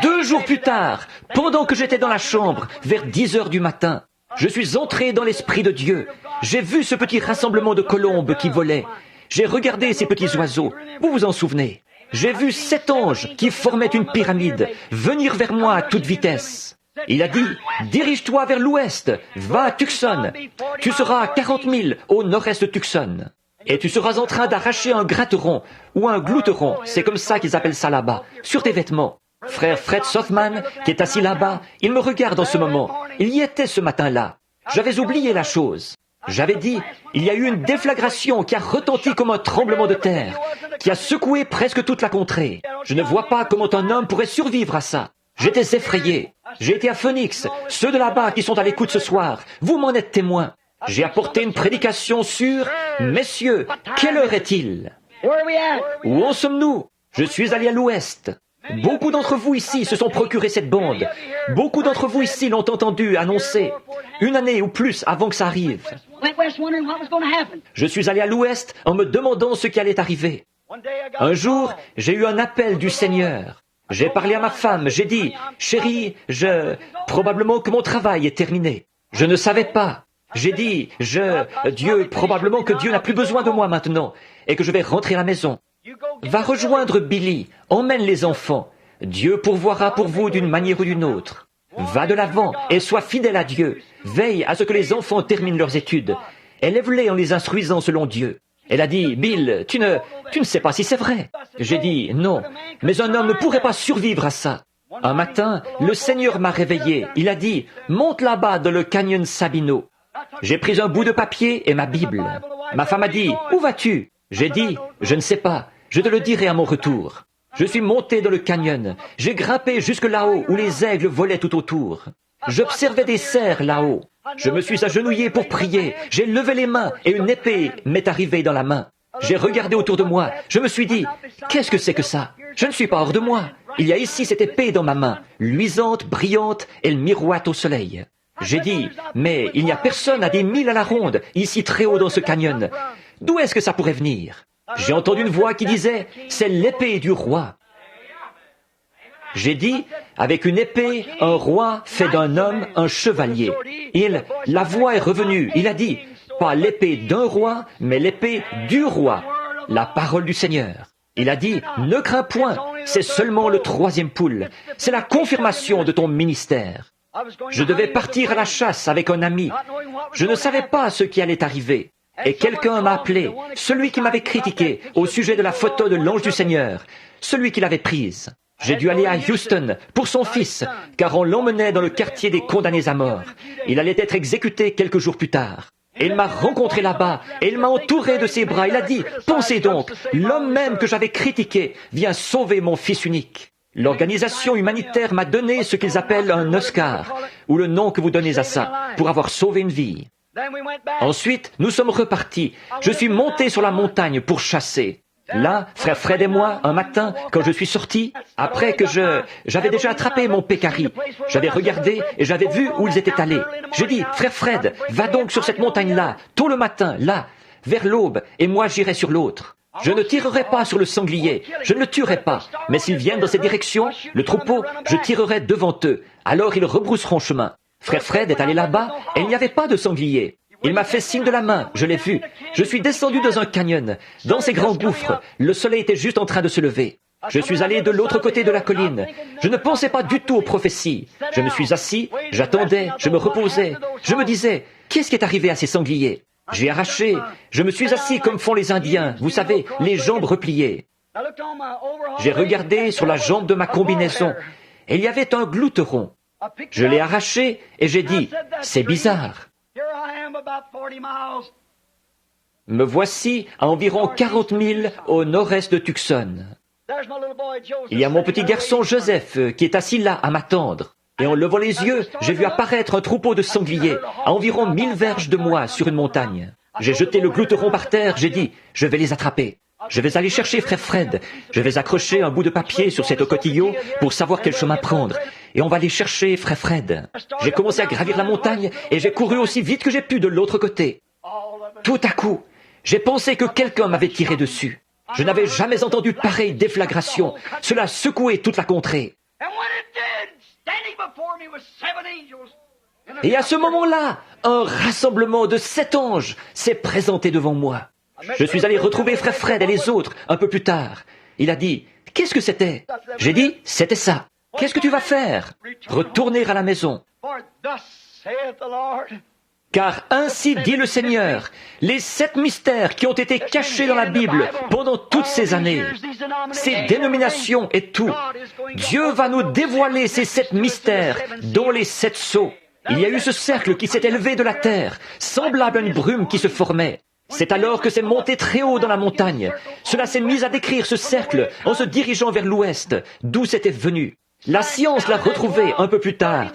2 jours plus tard, pendant que j'étais dans la chambre, vers 10 heures du matin, je suis entré dans l'Esprit de Dieu. J'ai vu ce petit rassemblement de colombes qui volaient. J'ai regardé ces petits oiseaux. Vous vous en souvenez? J'ai vu 7 anges qui formaient une pyramide venir vers moi à toute vitesse. Il a dit, dirige-toi vers l'ouest, va à Tucson. Tu seras à 40 000 au nord-est de Tucson. Et tu seras en train d'arracher un gratteron ou un glouteron, c'est comme ça qu'ils appellent ça là-bas, sur tes vêtements. Frère Fred Sothman, qui est assis là-bas, il me regarde en ce moment. Il y était ce matin-là. J'avais oublié la chose. J'avais dit, il y a eu une déflagration qui a retenti comme un tremblement de terre, qui a secoué presque toute la contrée. Je ne vois pas comment un homme pourrait survivre à ça. J'étais effrayé. J'ai été à Phoenix. Ceux de là-bas qui sont à l'écoute ce soir, vous m'en êtes témoins. J'ai apporté une prédication sur « Messieurs, quelle heure est-il » Où en sommes-nous? Je suis allé à l'ouest. Beaucoup d'entre vous ici se sont procuré cette bande. Beaucoup d'entre vous ici l'ont entendu annoncer 1 année ou plus avant que ça arrive. Je suis allé à l'ouest en me demandant ce qui allait arriver. Un jour, j'ai eu un appel du Seigneur. J'ai parlé à ma femme, j'ai dit, chérie, probablement que mon travail est terminé. Je ne savais pas. J'ai dit, probablement que Dieu n'a plus besoin de moi maintenant et que je vais rentrer à la maison. Va rejoindre Billy, emmène les enfants. Dieu pourvoira pour vous d'une manière ou d'une autre. Va de l'avant et sois fidèle à Dieu. Veille à ce que les enfants terminent leurs études. Élève-les en les instruisant selon Dieu. Elle a dit, Bill, tu ne sais pas si c'est vrai. J'ai dit, non, mais un homme ne pourrait pas survivre à ça. Un matin, le Seigneur m'a réveillé. Il a dit, monte là-bas dans le canyon Sabino. J'ai pris un bout de papier et ma Bible. Ma femme a dit, où vas-tu? J'ai dit, je ne sais pas, je te le dirai à mon retour. Je suis monté dans le canyon. J'ai grimpé jusque là-haut où les aigles volaient tout autour. J'observais des cerfs là-haut. Je me suis agenouillé pour prier. J'ai levé les mains et une épée m'est arrivée dans la main. J'ai regardé autour de moi. Je me suis dit, qu'est-ce que c'est que ça? Je ne suis pas hors de moi. Il y a ici cette épée dans ma main, luisante, brillante, elle miroite au soleil. J'ai dit, mais il n'y a personne à des milles à la ronde, ici très haut dans ce canyon. D'où est-ce que ça pourrait venir? J'ai entendu une voix qui disait, c'est l'épée du roi. J'ai dit, avec une épée, un roi fait d'un homme un chevalier. La voix est revenue. Il a dit, pas l'épée d'un roi, mais l'épée du roi. La parole du Seigneur. Il a dit, ne crains point, c'est seulement le 3e poule. C'est la confirmation de ton ministère. Je devais partir à la chasse avec un ami. Je ne savais pas ce qui allait arriver. Et quelqu'un m'a appelé, celui qui m'avait critiqué au sujet de la photo de l'ange du Seigneur, celui qui l'avait prise. J'ai dû aller à Houston pour son fils, car on l'emmenait dans le quartier des condamnés à mort. Il allait être exécuté quelques jours plus tard. Et il m'a rencontré là-bas, et il m'a entouré de ses bras. Il a dit, pensez donc, l'homme même que j'avais critiqué vient sauver mon fils unique. L'organisation humanitaire m'a donné ce qu'ils appellent un Oscar, ou le nom que vous donnez à ça, pour avoir sauvé une vie. Ensuite, nous sommes repartis. Je suis monté sur la montagne pour chasser. Là, frère Fred et moi, un matin, quand je suis sorti, après que j'avais déjà attrapé mon pécari, j'avais regardé et j'avais vu où ils étaient allés. J'ai dit, frère Fred, va donc sur cette montagne-là, tôt le matin, là, vers l'aube, et moi j'irai sur l'autre. Je ne tirerai pas sur le sanglier, je ne le tuerai pas, mais s'ils viennent dans cette direction, le troupeau, je tirerai devant eux, alors ils rebrousseront chemin. Frère Fred est allé là-bas et il n'y avait pas de sanglier. Il m'a fait signe de la main, je l'ai vu. Je suis descendu dans un canyon, dans ces grands gouffres. Le soleil était juste en train de se lever. Je suis allé de l'autre côté de la colline. Je ne pensais pas du tout aux prophéties. Je me suis assis, j'attendais, je me reposais. Je me disais, qu'est-ce qui est arrivé à ces sangliers? J'ai arraché. Je me suis assis comme font les Indiens, vous savez, les jambes repliées. J'ai regardé sur la jambe de ma combinaison et il y avait un glouteron. Je l'ai arraché et j'ai dit, c'est bizarre. Me voici à environ 40 000 au nord-est de Tucson. Il y a mon petit garçon Joseph qui est assis là à m'attendre. Et en levant les yeux, j'ai vu apparaître un troupeau de sangliers à environ 1000 verges de moi sur une montagne. J'ai jeté le glouteron par terre, j'ai dit, je vais les attraper. Je vais aller chercher frère Fred. Je vais accrocher un bout de papier sur cet coquillot pour savoir quel chemin prendre. Et on va aller chercher frère Fred. J'ai commencé à gravir la montagne et j'ai couru aussi vite que j'ai pu de l'autre côté. Tout à coup, j'ai pensé que quelqu'un m'avait tiré dessus. Je n'avais jamais entendu pareille déflagration. Cela secouait toute la contrée. Et à ce moment-là, un rassemblement de 7 anges s'est présenté devant moi. Je suis allé retrouver frère Fred et les autres un peu plus tard. Il a dit, qu'est-ce que c'était? J'ai dit, c'était ça. Qu'est-ce que tu vas faire? Retourner à la maison. Car ainsi dit le Seigneur, les 7 mystères qui ont été cachés dans la Bible pendant toutes ces années, ces dénominations et tout, Dieu va nous dévoiler ces 7 mystères, dont les 7 sceaux. Il y a eu ce cercle qui s'est élevé de la terre, semblable à une brume qui se formait. C'est alors que c'est monté très haut dans la montagne. Cela s'est mis à décrire ce cercle en se dirigeant vers l'ouest, d'où c'était venu. La science l'a retrouvé un peu plus tard.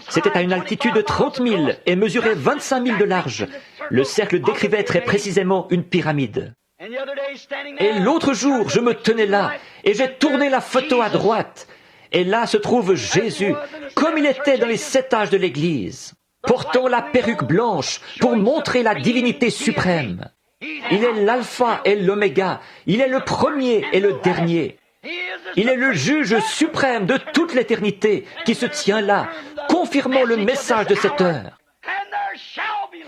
C'était à une altitude de 30 000 et mesurait 25 000 de large. Le cercle décrivait très précisément une pyramide. Et l'autre jour, je me tenais là et j'ai tourné la photo à droite. Et là se trouve Jésus, comme il était dans les 7 âges de l'Église, portant la perruque blanche pour montrer la divinité suprême. Il est l'alpha et l'oméga, il est le premier et le dernier. Il est le juge suprême de toute l'éternité qui se tient là, confirmant le message de cette heure.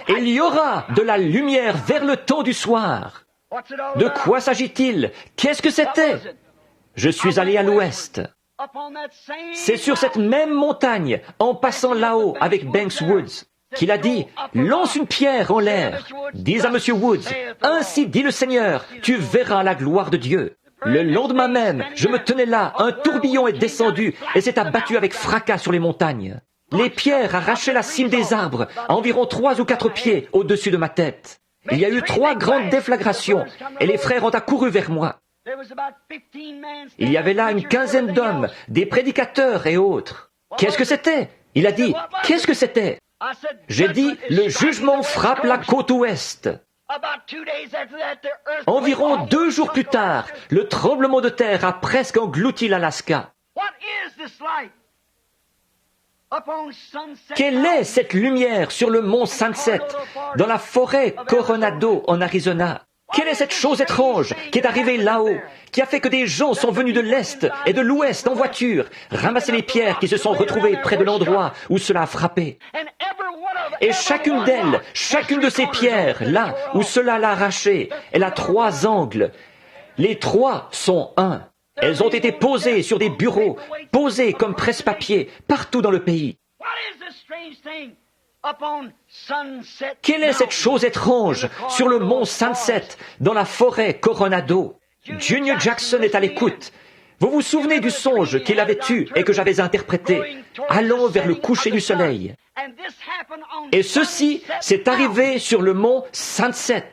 Et il y aura de la lumière vers le temps du soir. De quoi s'agit-il? Qu'est-ce que c'était? Je suis allé à l'ouest. C'est sur cette même montagne, en passant là-haut avec Banks Woods, qu'il a dit, lance une pierre en l'air. Dis à Monsieur Woods, ainsi dit le Seigneur, tu verras la gloire de Dieu. Le lendemain même, je me tenais là, un tourbillon est descendu et s'est abattu avec fracas sur les montagnes. Les pierres arrachaient la cime des arbres, à environ 3 ou 4 pieds au-dessus de ma tête. Il y a eu 3 grandes déflagrations et les frères ont accouru vers moi. Il y avait là une quinzaine d'hommes, des prédicateurs et autres. Qu'est-ce que c'était? Il a dit, qu'est-ce que c'était? J'ai dit, le jugement frappe la côte ouest. Environ 2 jours plus tard, le tremblement de terre a presque englouti l'Alaska. Quelle est cette lumière sur le mont Sunset, dans la forêt Coronado en Arizona? Quelle est cette chose étrange qui est arrivée là-haut, qui a fait que des gens sont venus de l'Est et de l'Ouest en voiture, ramasser les pierres qui se sont retrouvées près de l'endroit où cela a frappé? Et chacune d'elles, chacune de ces pierres, là où cela l'a arraché, elle a 3 angles. Les 3 sont 1. Elles ont été posées sur des bureaux, posées comme presse-papier, partout dans le pays. Quelle est cette chose étrange sur le mont Sunset, dans la forêt Coronado? Junior Jackson est à l'écoute. Vous vous souvenez du songe qu'il avait eu et que j'avais interprété, allant vers le coucher du soleil. Et ceci s'est arrivé sur le mont Sunset.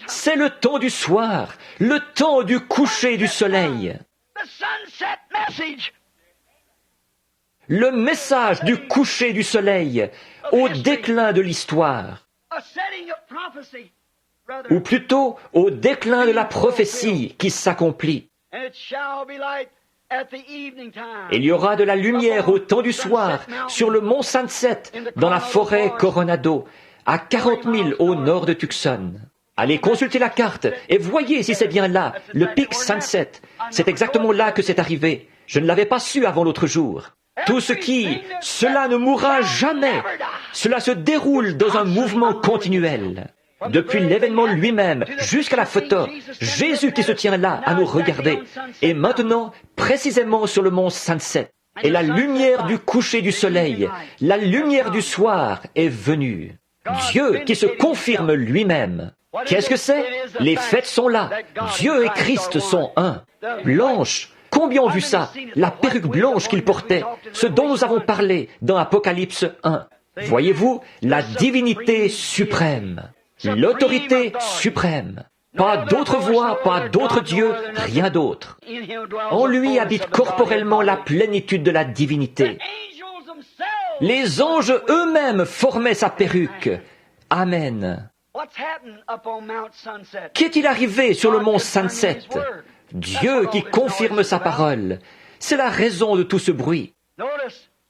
C'est le temps du soir, le temps du coucher du soleil. Le message du coucher du soleil au déclin de l'histoire, ou plutôt au déclin de la prophétie qui s'accomplit. Il y aura de la lumière au temps du soir sur le mont Sunset dans la forêt Coronado, à 40 000 au nord de Tucson. Allez consulter la carte et voyez si c'est bien là, le pic Sunset. C'est exactement là que c'est arrivé. Je ne l'avais pas su avant l'autre jour. Tout cela ne mourra jamais. Cela se déroule dans un mouvement continuel. Depuis l'événement lui-même jusqu'à la photo, Jésus qui se tient là à nous regarder. Et maintenant, précisément sur le mont Sunset. Et la lumière du coucher du soleil, la lumière du soir est venue. Dieu qui se confirme lui-même. Qu'est-ce que c'est? Les fêtes sont là. Dieu et Christ sont un. Blanche. Combien ont vu ça? La perruque blanche qu'il portait, ce dont nous avons parlé dans Apocalypse 1. Voyez-vous, la divinité suprême, l'autorité suprême. Pas d'autre voix, pas d'autre Dieu, rien d'autre. En lui habite corporellement la plénitude de la divinité. Les anges eux-mêmes formaient sa perruque. Amen. Qu'est-il arrivé sur le mont Sunset? Dieu qui confirme sa parole. C'est la raison de tout ce bruit.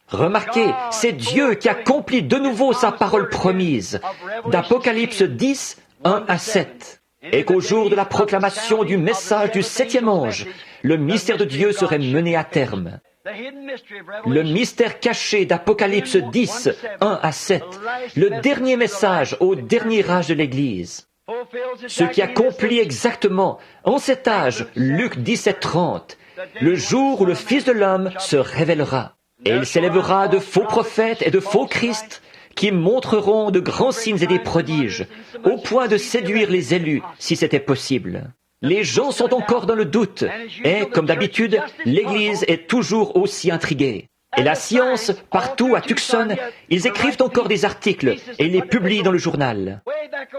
Remarquez, c'est Dieu qui accomplit de nouveau sa parole promise, d'Apocalypse 10, 1 à 7. Et qu'au jour de la proclamation du message du septième ange, le mystère de Dieu serait mené à terme. Le mystère caché d'Apocalypse 10, 1 à 7, le dernier message au dernier âge de l'Église. Ce qui accomplit exactement, en cet âge, Luc 17, 30, le jour où le Fils de l'homme se révélera. Et il s'élèvera de faux prophètes et de faux Christ qui montreront de grands signes et des prodiges, au point de séduire les élus, si c'était possible. Les gens sont encore dans le doute, et, comme d'habitude, l'Église est toujours aussi intriguée. Et la science, partout à Tucson, ils écrivent encore des articles et les publient dans le journal.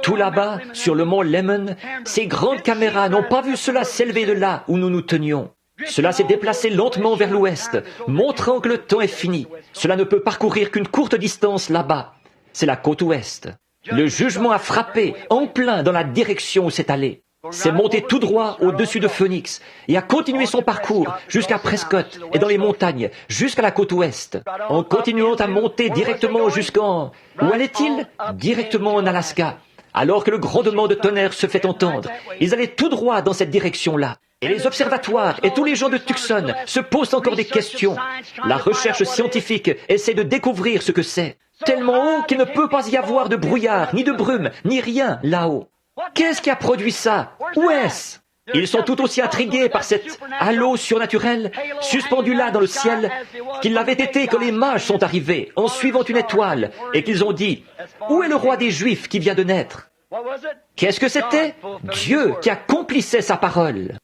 Tout là-bas, sur le mont Lemmon, ces grandes caméras n'ont pas vu cela s'élever de là où nous nous tenions. Cela s'est déplacé lentement vers l'ouest, montrant que le temps est fini. Cela ne peut parcourir qu'une courte distance là-bas. C'est la côte ouest. Le jugement a frappé en plein dans la direction où c'est allé. C'est monté tout droit au-dessus de Phoenix et a continué son parcours jusqu'à Prescott et dans les montagnes, jusqu'à la côte ouest, en continuant à monter directement jusqu'en... Où allait-il? Directement en Alaska. Alors que le grondement de tonnerre se fait entendre, ils allaient tout droit dans cette direction-là. Et les observatoires et tous les gens de Tucson se posent encore des questions. La recherche scientifique essaie de découvrir ce que c'est. Tellement haut qu'il ne peut pas y avoir de brouillard, ni de brume, ni rien là-haut. Qu'est-ce qui a produit ça? Où est-ce? Ils sont tout aussi intrigués par cet halo surnaturel suspendu là dans le ciel qu'il l'avait été quand les mages sont arrivés en suivant une étoile et qu'ils ont dit « Où est le roi des Juifs qui vient de naître ?» Qu'est-ce que c'était? Dieu qui accomplissait sa parole.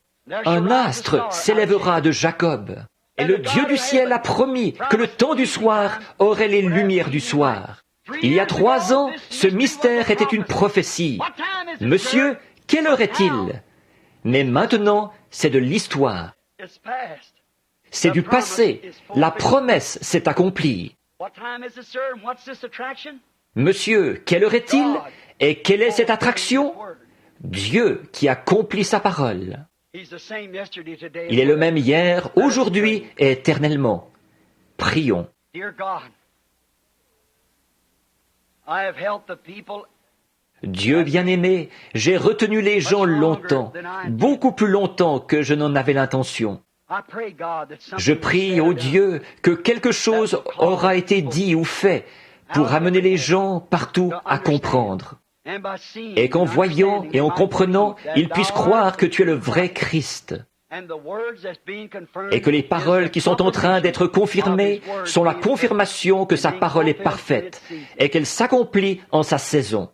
Un astre s'élèvera de Jacob. Et le Dieu du ciel a promis que le temps du soir aurait les lumières du soir. Il y a 3 ans, ce mystère était une prophétie. Monsieur, quelle heure est-il? Mais maintenant, c'est de l'histoire. C'est du passé. La promesse s'est accomplie. Monsieur, quelle heure est-il? Et quelle est cette attraction? Dieu qui accomplit sa parole. Il est le même hier, aujourd'hui et éternellement. Prions. Dieu bien-aimé, j'ai retenu les gens longtemps, beaucoup plus longtemps que je n'en avais l'intention. Je prie au Dieu que quelque chose aura été dit ou fait pour amener les gens partout à comprendre. Et qu'en voyant et en comprenant, ils puissent croire que tu es le vrai Christ. Et que les paroles qui sont en train d'être confirmées sont la confirmation que sa parole est parfaite et qu'elle s'accomplit en sa saison.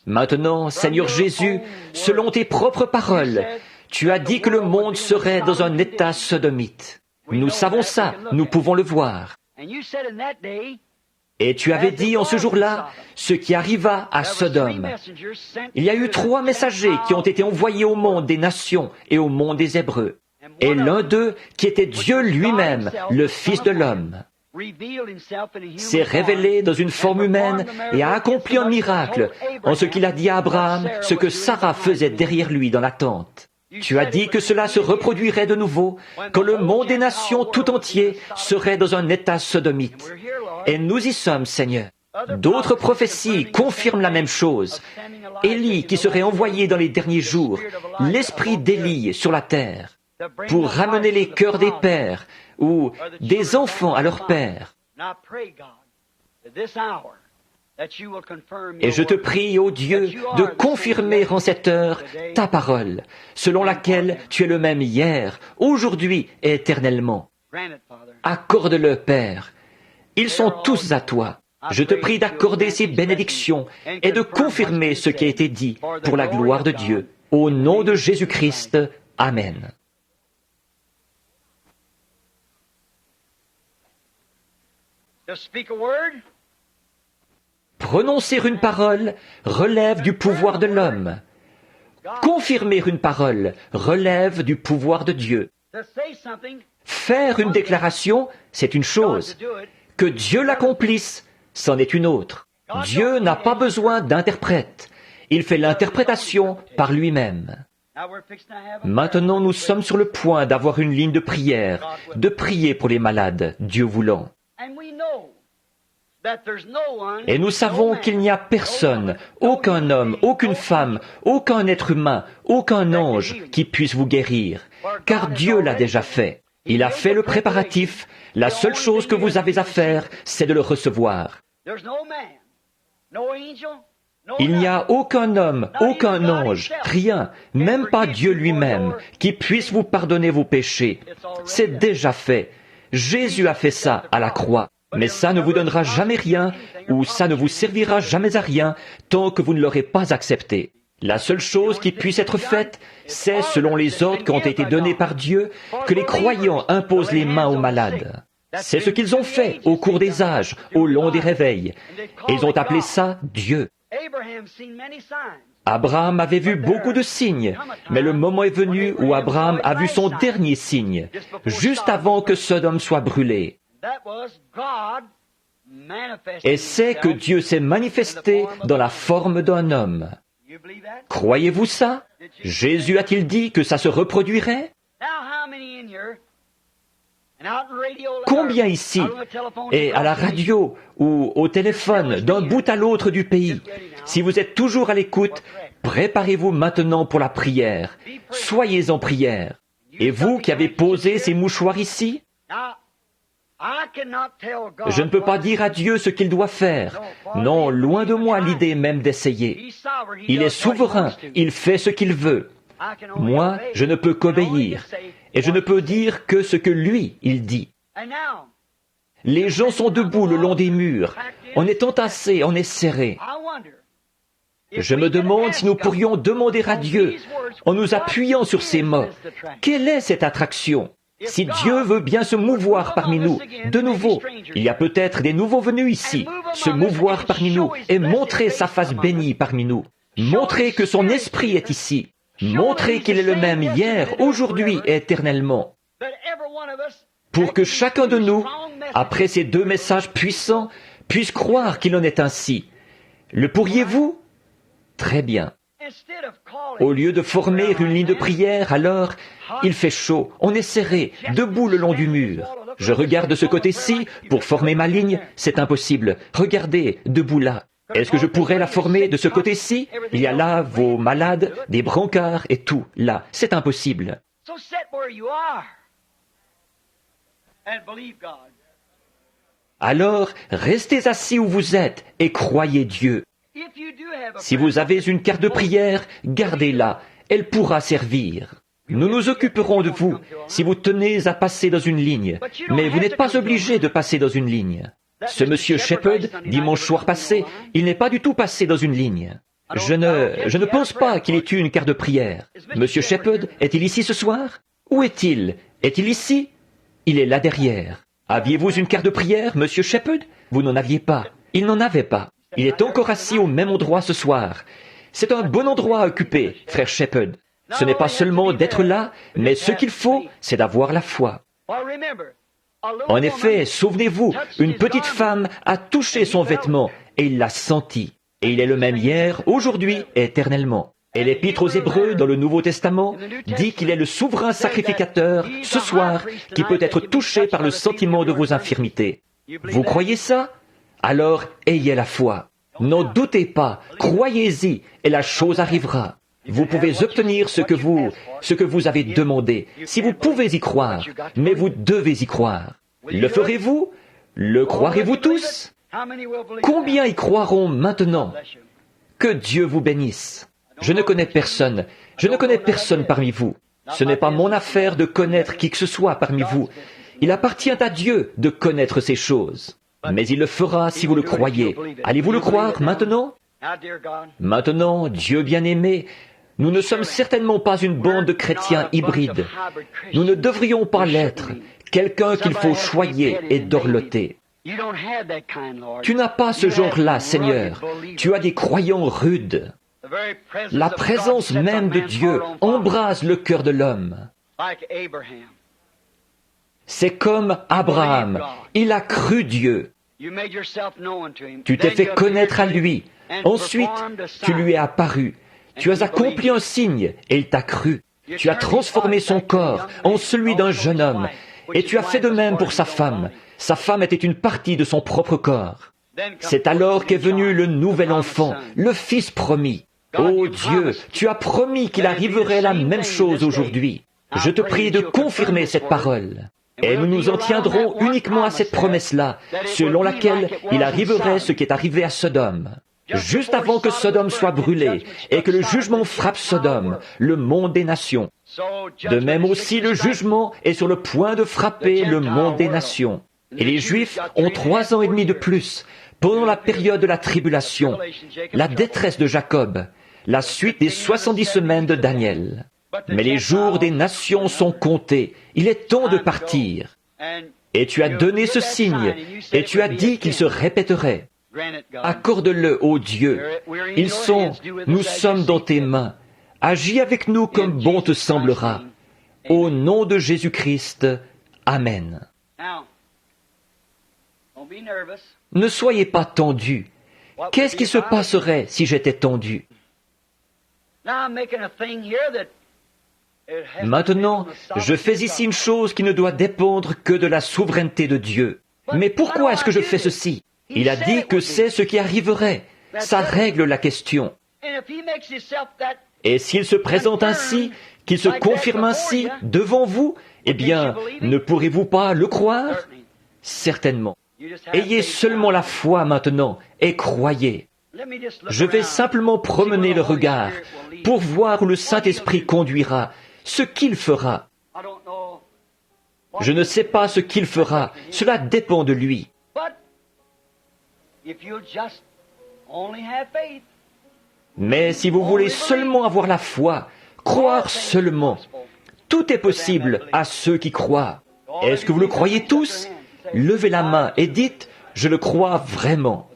Maintenant, Seigneur Jésus, selon tes propres paroles, tu as dit que le monde serait dans un état sodomite. Nous savons ça, nous pouvons le voir. Et tu avais dit en ce jour-là ce qui arriva à Sodome. Il y a eu 3 messagers qui ont été envoyés au monde des nations et au monde des Hébreux. Et l'un d'eux, qui était Dieu lui-même, le Fils de l'homme, s'est révélé dans une forme humaine et a accompli un miracle en ce qu'il a dit à Abraham, ce que Sarah faisait derrière lui dans la tente. Tu as dit que cela se reproduirait de nouveau, quand le monde des nations tout entier serait dans un état sodomite. Et nous y sommes, Seigneur. D'autres prophéties confirment la même chose. Élie qui serait envoyé dans les derniers jours, l'esprit d'Élie sur la terre. pour ramener les cœurs des pères ou des enfants à leur père. Et je te prie, ô Dieu, de confirmer en cette heure ta parole, selon laquelle tu es le même hier, aujourd'hui et éternellement. Accorde-le, Père. Ils sont tous à toi. Je te prie d'accorder ces bénédictions et de confirmer ce qui a été dit pour la gloire de Dieu. Au nom de Jésus-Christ, Amen. Prononcer une parole relève du pouvoir de l'homme. Confirmer une parole relève du pouvoir de Dieu. Faire une déclaration, c'est une chose. Que Dieu l'accomplisse, c'en est une autre. Dieu n'a pas besoin d'interprète. Il fait l'interprétation par lui-même. Maintenant, nous sommes sur le point d'avoir une ligne de prière, de prier pour les malades, Dieu voulant. Et nous savons qu'il n'y a personne, aucun homme, aucune femme, aucun être humain, aucun ange qui puisse vous guérir, car Dieu l'a déjà fait. Il a fait le préparatif. La seule chose que vous avez à faire, c'est de le recevoir. Il n'y a aucun homme, aucun ange, rien, même pas Dieu lui-même, qui puisse vous pardonner vos péchés. C'est déjà fait. Jésus a fait ça à la croix. Mais ça ne vous donnera jamais rien, ou ça ne vous servira jamais à rien, tant que vous ne l'aurez pas accepté. La seule chose qui puisse être faite, c'est, selon les ordres qui ont été donnés par Dieu, que les croyants imposent les mains aux malades. C'est ce qu'ils ont fait au cours des âges, au long des réveils. Et ils ont appelé ça Dieu. Abraham avait vu beaucoup de signes, mais le moment est venu où Abraham a vu son dernier signe, juste avant que Sodome soit brûlée. Et c'est que Dieu s'est manifesté dans la forme d'un homme. Croyez-vous ça? Jésus a-t-il dit que ça se reproduirait? Combien ici, et à la radio ou au téléphone, d'un bout à l'autre du pays, si vous êtes toujours à l'écoute, préparez-vous maintenant pour la prière. Soyez en prière. Et vous qui avez posé ces mouchoirs ici, je ne peux pas dire à Dieu ce qu'il doit faire. Non, loin de moi l'idée même d'essayer. Il est souverain, il fait ce qu'il veut. Moi, je ne peux qu'obéir. Et je ne peux dire que ce que lui, il dit. Les gens sont debout le long des murs. On est entassés, on est serrés. Je me demande si nous pourrions demander à Dieu, en nous appuyant sur ces mots, quelle est cette attraction? Si Dieu veut bien se mouvoir parmi nous, de nouveau, il y a peut-être des nouveaux venus ici, se mouvoir parmi nous et montrer sa face bénie parmi nous, montrer que son esprit est ici, montrer qu'il est le même hier, aujourd'hui et éternellement, pour que chacun de nous, après ces deux messages puissants, puisse croire qu'il en est ainsi. Le pourriez-vous? Très bien. Au lieu de former une ligne de prière, alors, il fait chaud, on est serré, debout le long du mur. Je regarde de ce côté-ci, pour former ma ligne, c'est impossible. Regardez, debout là. Est-ce que je pourrais la former de ce côté-ci? Il y a là vos malades, des brancards et tout, là. C'est impossible. Alors, restez assis où vous êtes et croyez Dieu. Si vous avez une carte de prière, gardez-la, elle pourra servir. Nous nous occuperons de vous si vous tenez à passer dans une ligne, mais vous n'êtes pas obligé de passer dans une ligne. Ce monsieur Shepherd, dimanche soir passé, il n'est pas du tout passé dans une ligne. Je ne pense pas qu'il ait eu une carte de prière. Monsieur Shepherd, est-il ici ce soir? Où est-il? Est-il ici? Il est là derrière. Aviez-vous une carte de prière, monsieur Shepherd? Vous n'en aviez pas. Il n'en avait pas. Il est encore assis au même endroit ce soir. C'est un bon endroit à occuper, frère Shepherd. Ce n'est pas seulement d'être là, mais ce qu'il faut, c'est d'avoir la foi. En effet, souvenez-vous, une petite femme a touché son vêtement et il l'a senti. Et il est le même hier, aujourd'hui et éternellement. Et l'Épître aux Hébreux, dans le Nouveau Testament, dit qu'il est le souverain sacrificateur, ce soir, qui peut être touché par le sentiment de vos infirmités. Vous croyez ça? Alors ayez la foi. N'en doutez pas, croyez-y, et la chose arrivera. Vous pouvez obtenir ce que vous avez demandé, si vous pouvez y croire, mais vous devez y croire. Le ferez-vous? Le croirez-vous tous? Combien y croiront maintenant? Que Dieu vous bénisse. Je ne connais personne parmi vous. Ce n'est pas mon affaire de connaître qui que ce soit parmi vous. Il appartient à Dieu de connaître ces choses. Mais il le fera si vous le croyez. Allez-vous le croire maintenant? Maintenant, Dieu bien-aimé, nous ne sommes certainement pas une bande de chrétiens hybrides. Nous ne devrions pas l'être, quelqu'un qu'il faut choyer et dorloter. Tu n'as pas ce genre-là, Seigneur. Tu as des croyants rudes. La présence même de Dieu embrase le cœur de l'homme. C'est comme Abraham. Il a cru Dieu. Tu t'es fait connaître à lui. Ensuite, tu lui es apparu. Tu as accompli un signe et il t'a cru. Tu as transformé son corps en celui d'un jeune homme. Et tu as fait de même pour sa femme. Sa femme était une partie de son propre corps. C'est alors qu'est venu le nouvel enfant, le Fils promis. Ô Dieu, tu as promis qu'il arriverait la même chose aujourd'hui. Je te prie de confirmer cette parole. Et nous nous en tiendrons uniquement à cette promesse-là, selon laquelle il arriverait ce qui est arrivé à Sodome. Juste avant que Sodome soit brûlé et que le jugement frappe Sodome, le monde des nations. De même aussi, le jugement est sur le point de frapper le monde des nations. Et les Juifs ont 3 ans et demi de plus, pendant la période de la tribulation, la détresse de Jacob, la suite des 70 semaines de Daniel. Mais les jours des nations sont comptés, il est temps de partir. Et tu as donné ce signe, et tu as dit qu'il se répéterait. Accorde-le, ô Dieu. Nous sommes dans tes mains. Agis avec nous comme bon te semblera. Au nom de Jésus-Christ, Amen. Ne soyez pas tendus. Qu'est-ce qui se passerait si j'étais tendu? Maintenant, je fais ici une chose qui ne doit dépendre que de la souveraineté de Dieu. Mais pourquoi est-ce que je fais ceci? Il a dit que c'est ce qui arriverait. Ça règle la question. Et s'il se présente ainsi, qu'il se confirme ainsi devant vous, eh bien, ne pourrez-vous pas le croire? Certainement. Ayez seulement la foi maintenant et croyez. Je vais simplement promener le regard pour voir où le Saint-Esprit conduira, ce qu'il fera. Je ne sais pas ce qu'il fera, cela dépend de lui. Mais si vous voulez seulement avoir la foi, croire seulement, tout est possible à ceux qui croient. Est-ce que vous le croyez tous? Levez la main et dites, je le crois vraiment.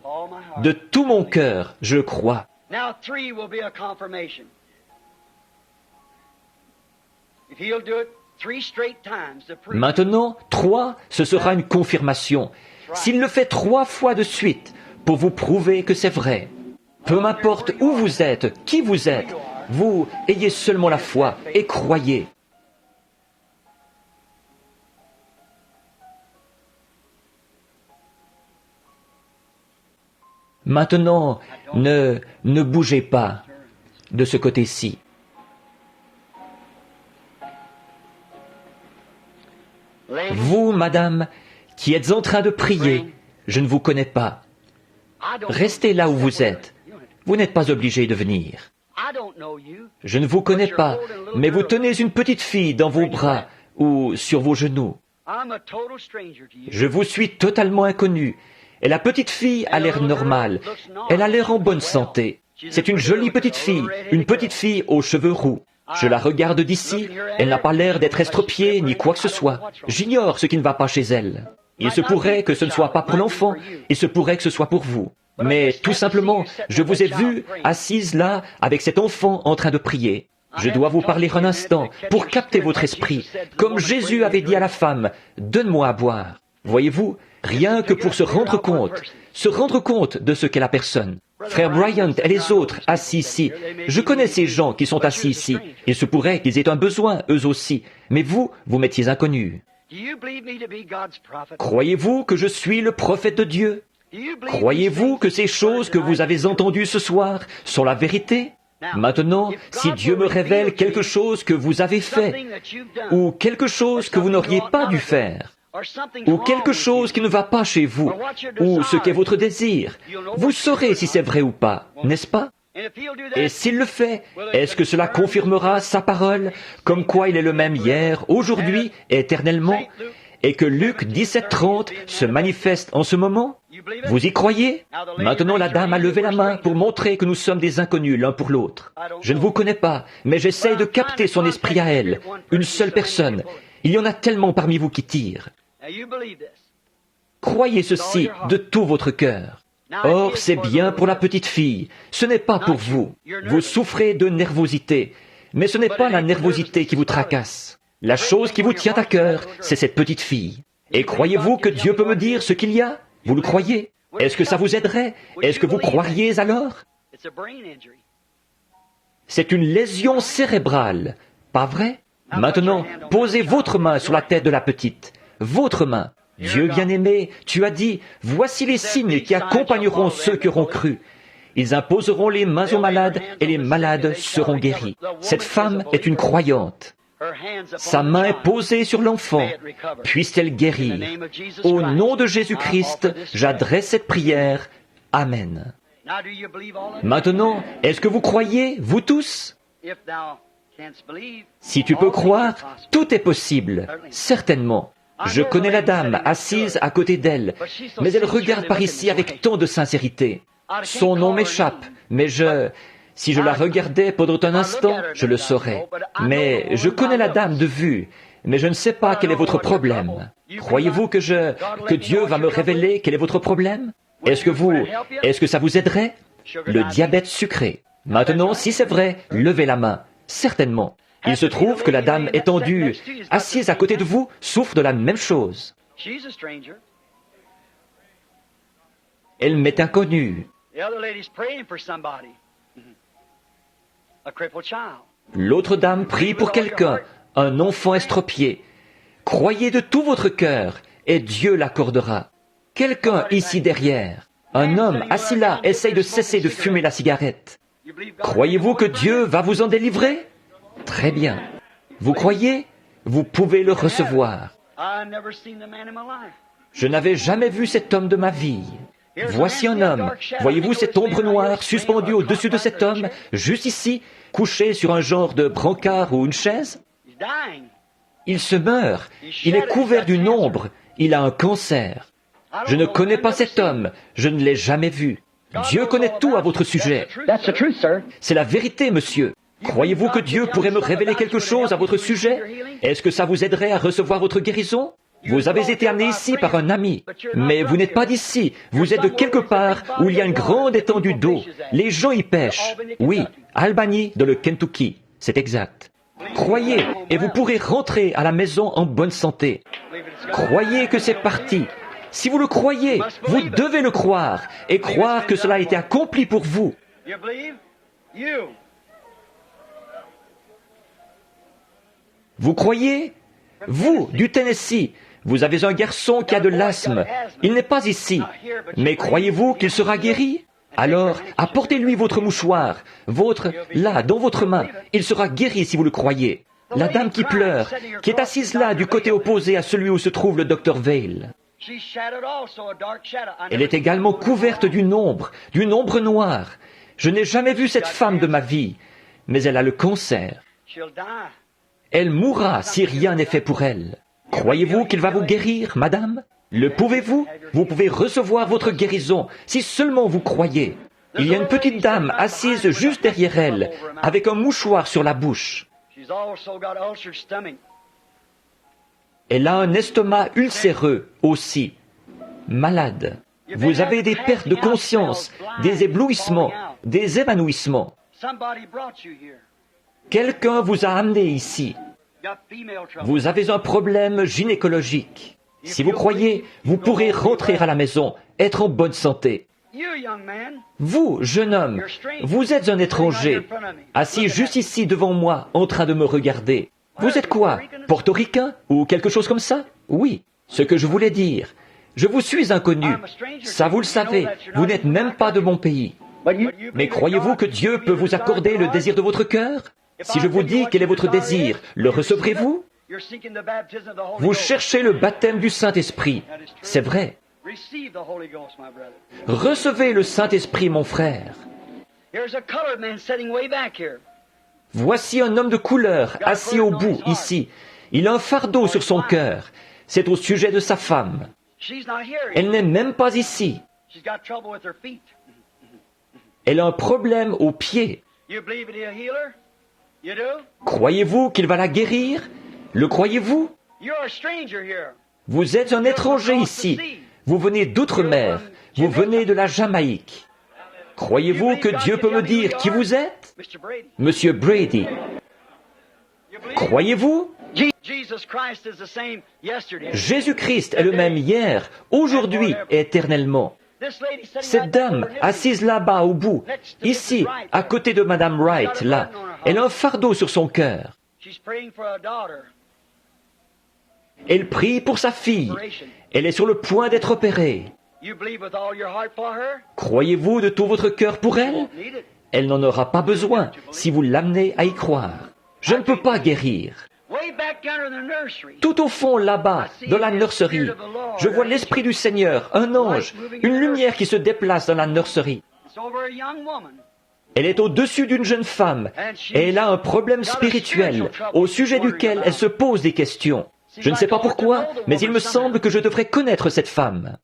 De tout mon cœur, je le crois. Maintenant, 3, ce sera une confirmation. S'il le fait 3 fois de suite, pour vous prouver que c'est vrai. Peu m'importe où vous êtes, qui vous êtes, vous ayez seulement la foi et croyez. Maintenant, ne bougez pas de ce côté-ci. Vous, madame, qui êtes en train de prier, je ne vous connais pas. Restez là où vous êtes. Vous n'êtes pas obligé de venir. Je ne vous connais pas, mais vous tenez une petite fille dans vos bras ou sur vos genoux. Je vous suis totalement inconnu. Et la petite fille a l'air normale. Elle a l'air en bonne santé. C'est une jolie petite fille aux cheveux roux. Je la regarde d'ici, elle n'a pas l'air d'être estropiée ni quoi que ce soit. J'ignore ce qui ne va pas chez elle. Il se pourrait que ce ne soit pas pour l'enfant, il se pourrait que ce soit pour vous. Mais tout simplement, je vous ai vu assise là avec cet enfant en train de prier. Je dois vous parler un instant pour capter votre esprit. Comme Jésus avait dit à la femme, « Donne-moi à boire ». Voyez-vous, rien que pour se rendre compte de ce qu'est la personne. Frère Bryant et les autres assis ici, je connais ces gens qui sont assis ici. Il se pourrait qu'ils aient un besoin, eux aussi. Mais vous m'étiez inconnu. Croyez-vous que je suis le prophète de Dieu? Croyez-vous que ces choses que vous avez entendues ce soir sont la vérité? Maintenant, si Dieu me révèle quelque chose que vous avez fait, ou quelque chose que vous n'auriez pas dû faire, ou quelque chose qui ne va pas chez vous, ou ce qu'est votre désir, vous saurez si c'est vrai ou pas, n'est-ce pas? Et s'il le fait, est-ce que cela confirmera sa parole, comme quoi il est le même hier, aujourd'hui, et éternellement, et que Luc 17:30 se manifeste en ce moment? Vous y croyez? Maintenant la dame a levé la main pour montrer que nous sommes des inconnus l'un pour l'autre. Je ne vous connais pas, mais j'essaye de capter son esprit à elle, une seule personne. Il y en a tellement parmi vous qui tirent. Croyez ceci de tout votre cœur. Or, c'est bien pour la petite fille, ce n'est pas pour vous. Vous souffrez de nervosité, mais ce n'est pas la nervosité qui vous tracasse. La chose qui vous tient à cœur, c'est cette petite fille. Et croyez-vous que Dieu peut me dire ce qu'il y a? Vous le croyez? Est-ce que ça vous aiderait? Est-ce que vous croiriez alors? C'est une lésion cérébrale, pas vrai? Maintenant, posez votre main sur la tête de la petite. Votre main. Dieu bien-aimé, tu as dit, voici les signes qui accompagneront ceux qui auront cru. Ils imposeront les mains aux malades et les malades seront guéris. Cette femme est une croyante. Sa main est posée sur l'enfant. Puisse-t-elle guérir. Au nom de Jésus-Christ, j'adresse cette prière. Amen. Maintenant, est-ce que vous croyez, vous tous? Si tu peux croire, tout est possible, certainement. Je connais la dame assise à côté d'elle, mais elle regarde par ici avec tant de sincérité. Son nom m'échappe, mais si je la regardais pendant un instant, je le saurais. Mais je connais la dame de vue, mais je ne sais pas quel est votre problème. Croyez-vous que Dieu va me révéler quel est votre problème? Est-ce que ça vous aiderait? Le diabète sucré. Maintenant, si c'est vrai, levez la main. Certainement. Il se trouve que la dame étendue, assise à côté de vous, souffre de la même chose. Elle m'est inconnue. L'autre dame prie pour quelqu'un, un enfant estropié. Croyez de tout votre cœur, et Dieu l'accordera. Quelqu'un ici derrière, un homme assis là, essaye de cesser de fumer la cigarette. Croyez-vous que Dieu va vous en délivrer? Très bien. Vous croyez? Vous pouvez le recevoir. Je n'avais jamais vu cet homme de ma vie. Voici un homme. Voyez-vous cette ombre noire suspendue au-dessus de cet homme, juste ici, couché sur un genre de brancard ou une chaise? Il se meurt. Il est couvert d'une ombre. Il a un cancer. Je ne connais pas cet homme. Je ne l'ai jamais vu. Dieu connaît tout à votre sujet. C'est la vérité, monsieur. Croyez-vous que Dieu pourrait me révéler quelque chose à votre sujet? Est-ce que ça vous aiderait à recevoir votre guérison? Vous avez été amené ici par un ami, mais vous n'êtes pas d'ici. Vous êtes de quelque part où il y a une grande étendue d'eau. Les gens y pêchent. Oui, Albany, dans le Kentucky. C'est exact. Croyez, et vous pourrez rentrer à la maison en bonne santé. Croyez que c'est parti. Si vous le croyez, vous devez le croire, et croire que cela a été accompli pour vous. Vous croyez? Vous, du Tennessee, vous avez un garçon qui a de l'asthme. Il n'est pas ici. Mais croyez-vous qu'il sera guéri? Alors, apportez-lui votre mouchoir, là, dans votre main. Il sera guéri si vous le croyez. La dame qui pleure, qui est assise là, du côté opposé à celui où se trouve le docteur Vail. Elle est également couverte d'une ombre noire. Je n'ai jamais vu cette femme de ma vie, mais elle a le cancer. Elle mourra si rien n'est fait pour elle. Croyez-vous qu'il va vous guérir, madame? Le pouvez-vous? Vous pouvez recevoir votre guérison, si seulement vous croyez. Il y a une petite dame assise juste derrière elle, avec un mouchoir sur la bouche. Elle a un estomac ulcéreux aussi, malade. Vous avez des pertes de conscience, des éblouissements, des évanouissements. Quelqu'un vous a amené ici. Vous avez un problème gynécologique. Si vous croyez, vous pourrez rentrer à la maison, être en bonne santé. Vous, jeune homme, vous êtes un étranger, assis juste ici devant moi, en train de me regarder. Vous êtes quoi? Portoricain ou quelque chose comme ça? Oui, ce que je voulais dire. Je vous suis inconnu. Ça, vous le savez, vous n'êtes même pas de mon pays. Mais croyez-vous que Dieu peut vous accorder le désir de votre cœur? Si je vous dis quel est votre désir, le recevrez-vous? Vous cherchez le baptême du Saint-Esprit. C'est vrai. Recevez le Saint-Esprit, mon frère. Voici un homme de couleur assis au bout, ici. Il a un fardeau sur son cœur. C'est au sujet de sa femme. Elle n'est même pas ici. Elle a un problème aux pieds. Croyez-vous qu'il va la guérir? Le croyez-vous? Vous êtes un étranger ici. Vous venez d'outre-mer. Vous venez de la Jamaïque. Croyez-vous que Dieu peut me dire qui vous êtes? Monsieur Brady. Croyez-vous? Jésus-Christ est le même hier, aujourd'hui et éternellement. Cette dame, assise là-bas au bout, ici, à côté de Madame Wright, là, elle a un fardeau sur son cœur. Elle prie pour sa fille. Elle est sur le point d'être opérée. Croyez-vous de tout votre cœur pour elle? Elle n'en aura pas besoin si vous l'amenez à y croire. Je ne peux pas guérir. Tout au fond, là-bas, dans la nurserie, je vois l'Esprit du Seigneur, un ange, une lumière qui se déplace dans la nurserie. Elle est au-dessus d'une jeune femme et elle a un problème spirituel au sujet duquel elle se pose des questions. Je ne sais pas pourquoi, mais il me semble que je devrais connaître cette femme.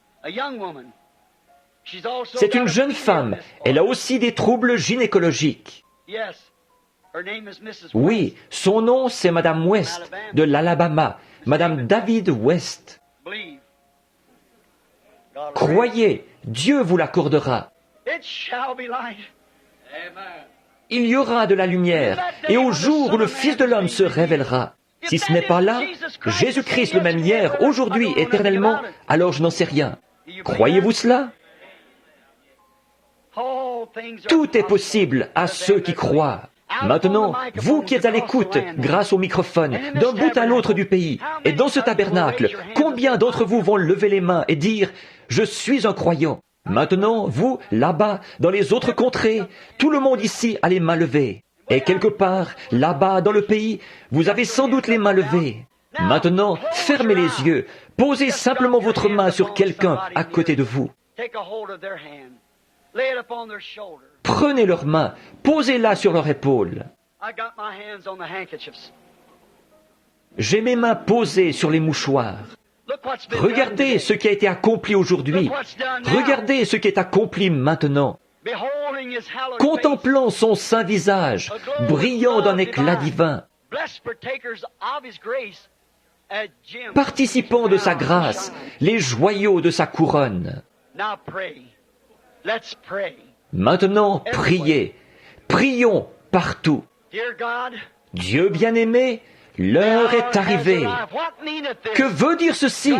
C'est une jeune femme. Elle a aussi des troubles gynécologiques. Oui, son nom c'est Madame West, de l'Alabama, Madame David West. Croyez, Dieu vous l'accordera. Il y aura de la lumière, et au jour où le Fils de l'homme se révélera. Si ce n'est pas là, Jésus-Christ le même hier, aujourd'hui, éternellement, alors je n'en sais rien. Croyez-vous cela? Tout est possible à ceux qui croient. Maintenant, vous qui êtes à l'écoute, grâce au microphone, d'un bout à l'autre du pays, et dans ce tabernacle, combien d'entre vous vont lever les mains et dire « Je suis un croyant ». Maintenant, vous, là-bas, dans les autres contrées, tout le monde ici a les mains levées. Et quelque part, là-bas, dans le pays, vous avez sans doute les mains levées. Maintenant, fermez les yeux, posez simplement votre main sur quelqu'un à côté de vous. Prenez leurs mains, posez-la sur leur épaule. J'ai mes mains posées sur les mouchoirs. Regardez ce qui a été accompli aujourd'hui. Regardez ce qui est accompli maintenant. Contemplant son saint visage, brillant d'un éclat divin, participant de sa grâce, les joyaux de sa couronne. Maintenant, priez. Prions partout. Dieu bien-aimé, l'heure est arrivée. Que veut dire ceci?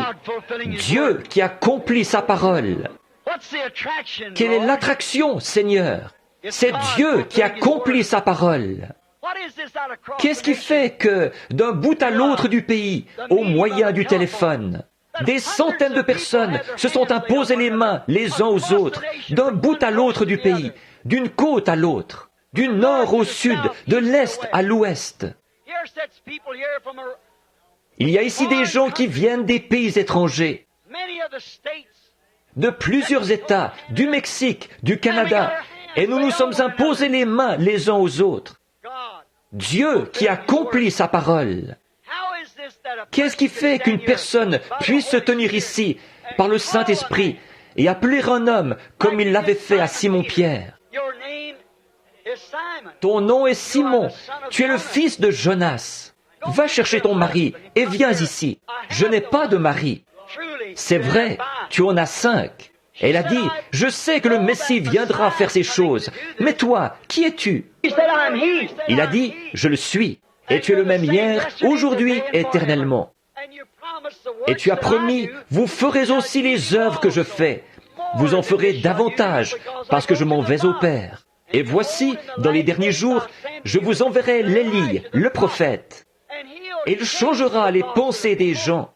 Dieu qui accomplit sa parole. Quelle est l'attraction, Seigneur? C'est Dieu qui accomplit sa parole. Qu'est-ce qui fait que, d'un bout à l'autre du pays, au moyen du téléphone, des centaines de personnes se sont imposées les mains les uns aux autres, d'un bout à l'autre du pays, d'une côte à l'autre, du nord au sud, de l'est à l'ouest? Il y a ici des gens qui viennent des pays étrangers, de plusieurs États, du Mexique, du Canada, et nous nous sommes imposés les mains les uns aux autres. Dieu qui accomplit sa parole. Qu'est-ce qui fait qu'une personne puisse se tenir ici par le Saint-Esprit et appeler un homme comme il l'avait fait à Simon-Pierre? Ton nom est Simon, tu es le fils de Jonas. Va chercher ton mari et viens ici. Je n'ai pas de mari. C'est vrai, tu en as 5. Elle a dit, je sais que le Messie viendra faire ces choses. Mais toi, qui es-tu? Il a dit, je le suis. Et tu es le même hier, aujourd'hui, éternellement. Et tu as promis, vous ferez aussi les œuvres que je fais. Vous en ferez davantage, parce que je m'en vais au Père. Et voici, dans les derniers jours, je vous enverrai l'Élie, le prophète. Il changera les pensées des gens.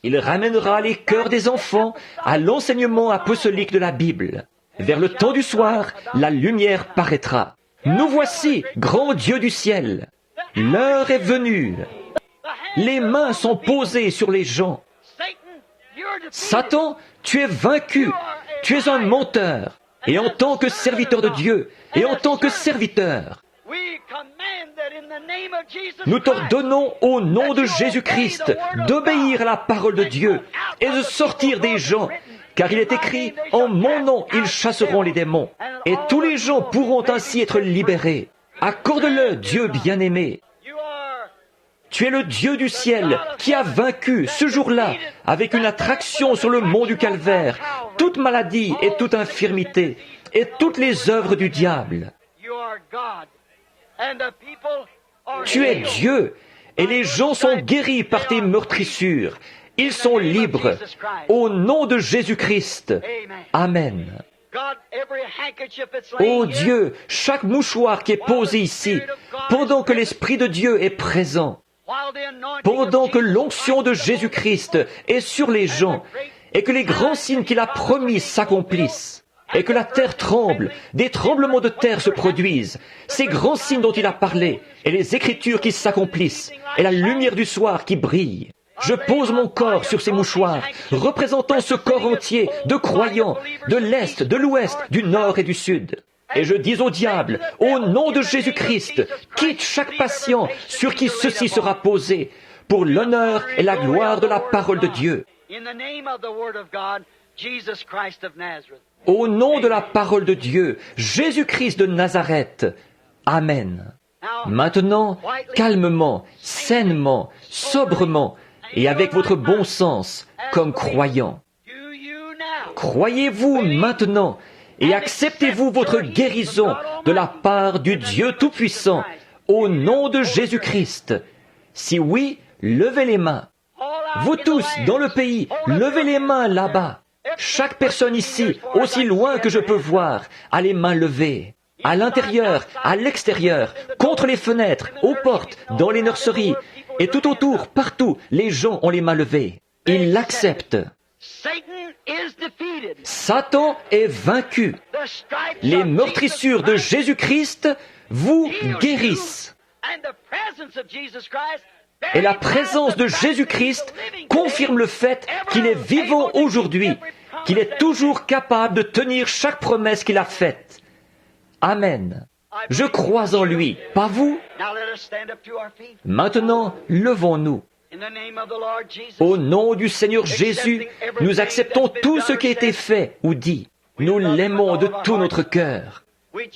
Il ramènera les cœurs des enfants à l'enseignement apostolique de la Bible. Vers le temps du soir, la lumière paraîtra. Nous voici, grand Dieu du ciel. L'heure est venue. Les mains sont posées sur les gens. Satan, tu es vaincu. Tu es un menteur. Et en tant que serviteur de Dieu, et en tant que serviteur, nous t'ordonnons au nom de Jésus-Christ d'obéir à la parole de Dieu et de sortir des gens, car il est écrit, en mon nom, ils chasseront les démons, et tous les gens pourront ainsi être libérés. Accorde-le, Dieu bien-aimé. Tu es le Dieu du ciel qui a vaincu ce jour-là avec une attraction sur le mont du Calvaire, toute maladie et toute infirmité et toutes les œuvres du diable. Tu es Dieu et les gens sont guéris par tes meurtrissures. Ils sont libres au nom de Jésus-Christ. Amen. Ô Dieu, chaque mouchoir qui est posé ici, pendant que l'Esprit de Dieu est présent, pendant que l'onction de Jésus-Christ est sur les gens, et que les grands signes qu'il a promis s'accomplissent, et que la terre tremble, des tremblements de terre se produisent, ces grands signes dont il a parlé, et les Écritures qui s'accomplissent, et la lumière du soir qui brille. Je pose mon corps sur ces mouchoirs, représentant ce corps entier de croyants, de l'Est, de l'Ouest, du Nord et du Sud. Et je dis au diable, au nom de Jésus-Christ, quitte chaque patient sur qui ceci sera posé, pour l'honneur et la gloire de la parole de Dieu. Au nom de la parole de Dieu, Jésus-Christ de Nazareth. Amen. Maintenant, calmement, sainement, sobrement, et avec votre bon sens, comme croyant. Croyez-vous maintenant et acceptez-vous votre guérison de la part du Dieu Tout-Puissant, au nom de Jésus-Christ? Si oui, levez les mains. Vous tous, dans le pays, levez les mains là-bas. Chaque personne ici, aussi loin que je peux voir, a les mains levées. À l'intérieur, à l'extérieur, contre les fenêtres, aux portes, dans les nurseries, et tout autour, partout, les gens ont les mains levées. Ils l'acceptent. Satan est vaincu. Les meurtrissures de Jésus-Christ vous guérissent. Et la présence de Jésus-Christ confirme le fait qu'il est vivant aujourd'hui, qu'il est toujours capable de tenir chaque promesse qu'il a faite. Amen. Je crois en lui, pas vous? Maintenant, levons-nous. Au nom du Seigneur Jésus, nous acceptons tout ce qui a été fait ou dit. Nous l'aimons de tout notre cœur.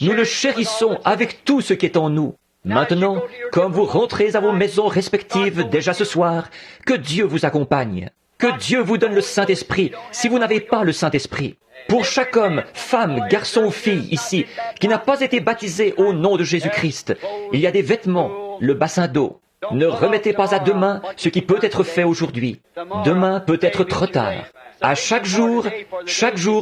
Nous le chérissons avec tout ce qui est en nous. Maintenant, comme vous rentrez à vos maisons respectives déjà ce soir, que Dieu vous accompagne. Que Dieu vous donne le Saint-Esprit si vous n'avez pas le Saint-Esprit. Pour chaque homme, femme, garçon ou fille ici qui n'a pas été baptisé au nom de Jésus-Christ, il y a des vêtements, le bassin d'eau. Ne remettez pas à demain ce qui peut être fait aujourd'hui. Demain peut être trop tard. À chaque jour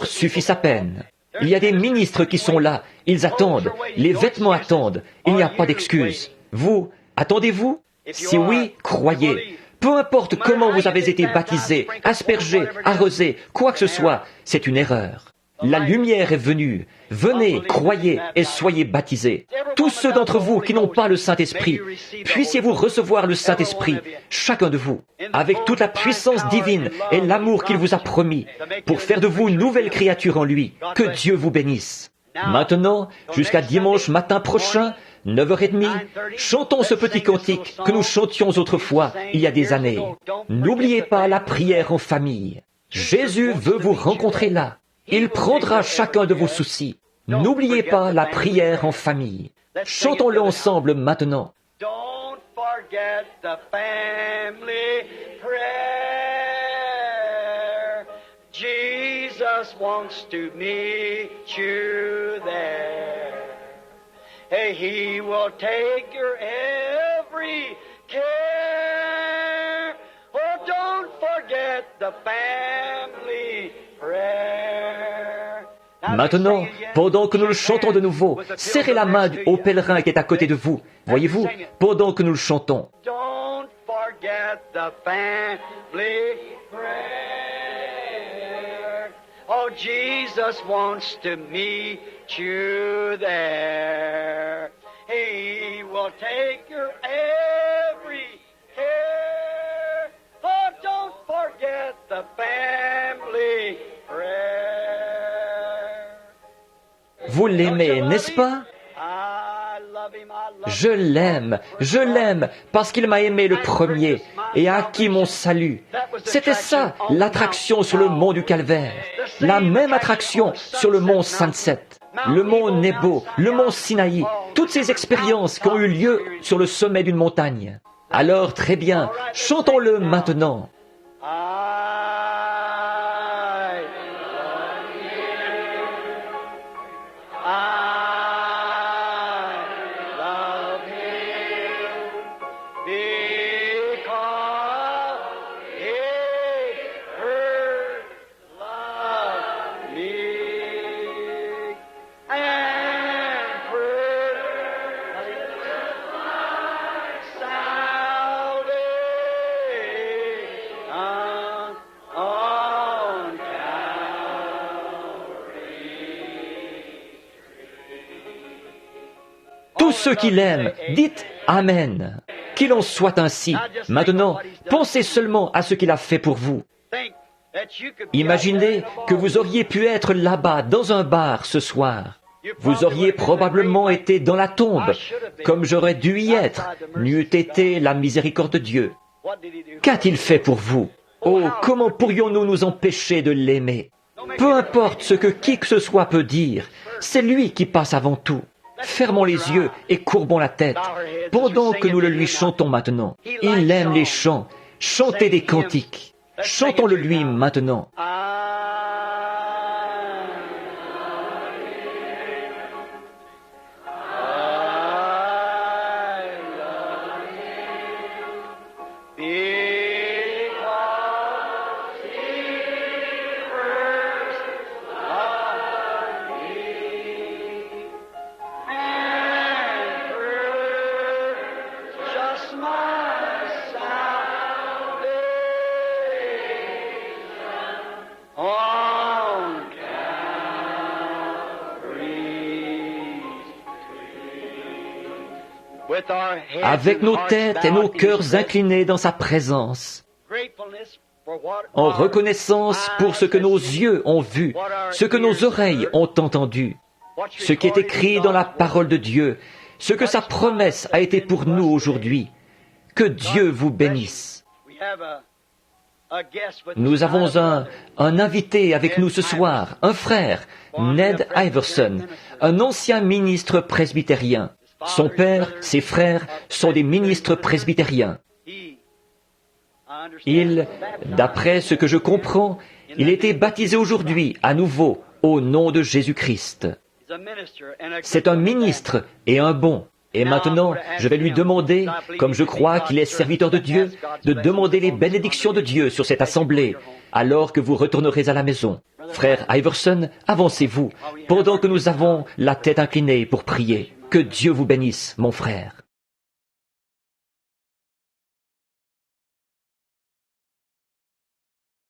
suffit sa peine. Il y a des ministres qui sont là, ils attendent, les vêtements attendent, il n'y a pas d'excuse. Vous, attendez-vous? Si oui, croyez. Peu importe comment vous avez été baptisé, aspergé, arrosé, quoi que ce soit, c'est une erreur. La lumière est venue. Venez, croyez et soyez baptisés. Tous ceux d'entre vous qui n'ont pas le Saint-Esprit, puissiez-vous recevoir le Saint-Esprit, chacun de vous, avec toute la puissance divine et l'amour qu'il vous a promis, pour faire de vous une nouvelle créature en lui. Que Dieu vous bénisse. Maintenant, jusqu'à dimanche matin prochain, 9h30, chantons ce petit cantique que nous chantions autrefois, il y a des années. N'oubliez pas la prière en famille. Jésus veut vous rencontrer là. Il prendra chacun de vos soucis. N'oubliez pas la prière en famille. Chantons-le ensemble maintenant. Don't forget the family prayer. Jesus wants to meet you there. Hey, he will take your every care. Oh, don't forget the family prayer. Maintenant, pendant que nous le chantons de nouveau, serrez la main au pèlerin qui est à côté de vous. Voyez-vous, pendant que nous le chantons. Don't forget the family prayer. Oh, Jesus wants to meet you there. He will take your every care. Oh, don't forget the family prayer. Vous l'aimez, n'est-ce pas? I love him, I love Je l'aime, parce qu'il m'a aimé le premier et a acquis mon salut. C'était ça, l'attraction sur le mont du Calvaire. La même attraction sur le mont Sunset, le mont Nebo, le mont Sinaï, toutes ces expériences qui ont eu lieu sur le sommet d'une montagne. Alors, très bien, chantons-le maintenant. Tous ceux qui l'aiment, dites Amen. Qu'il en soit ainsi. Maintenant, pensez seulement à ce qu'il a fait pour vous. Imaginez que vous auriez pu être là-bas, dans un bar, ce soir. Vous auriez probablement été dans la tombe, comme j'aurais dû y être, n'eût été la miséricorde de Dieu. Qu'a-t-il fait pour vous? Oh, comment pourrions-nous nous empêcher de l'aimer? Peu importe ce que qui que ce soit peut dire, c'est lui qui passe avant tout. Fermons les yeux et courbons la tête, pendant que nous le lui chantons maintenant. Il aime les chants. Chantez des cantiques. Chantons-le lui maintenant. Avec nos têtes et nos cœurs inclinés dans sa présence, en reconnaissance pour ce que nos yeux ont vu, ce que nos oreilles ont entendu, ce qui est écrit dans la parole de Dieu, ce que sa promesse a été pour nous aujourd'hui. Que Dieu vous bénisse. Nous avons un invité avec nous ce soir, un frère, Ned Iverson, un ancien ministre presbytérien. Son père, ses frères sont des ministres presbytériens. D'après ce que je comprends, il a été baptisé aujourd'hui, à nouveau, au nom de Jésus-Christ. C'est un ministre et un bon. Et maintenant, je vais lui demander, comme je crois qu'il est serviteur de Dieu, de demander les bénédictions de Dieu sur cette assemblée, alors que vous retournerez à la maison. Frère Iverson, avancez-vous, pendant que nous avons la tête inclinée pour prier. Que Dieu vous bénisse, mon frère.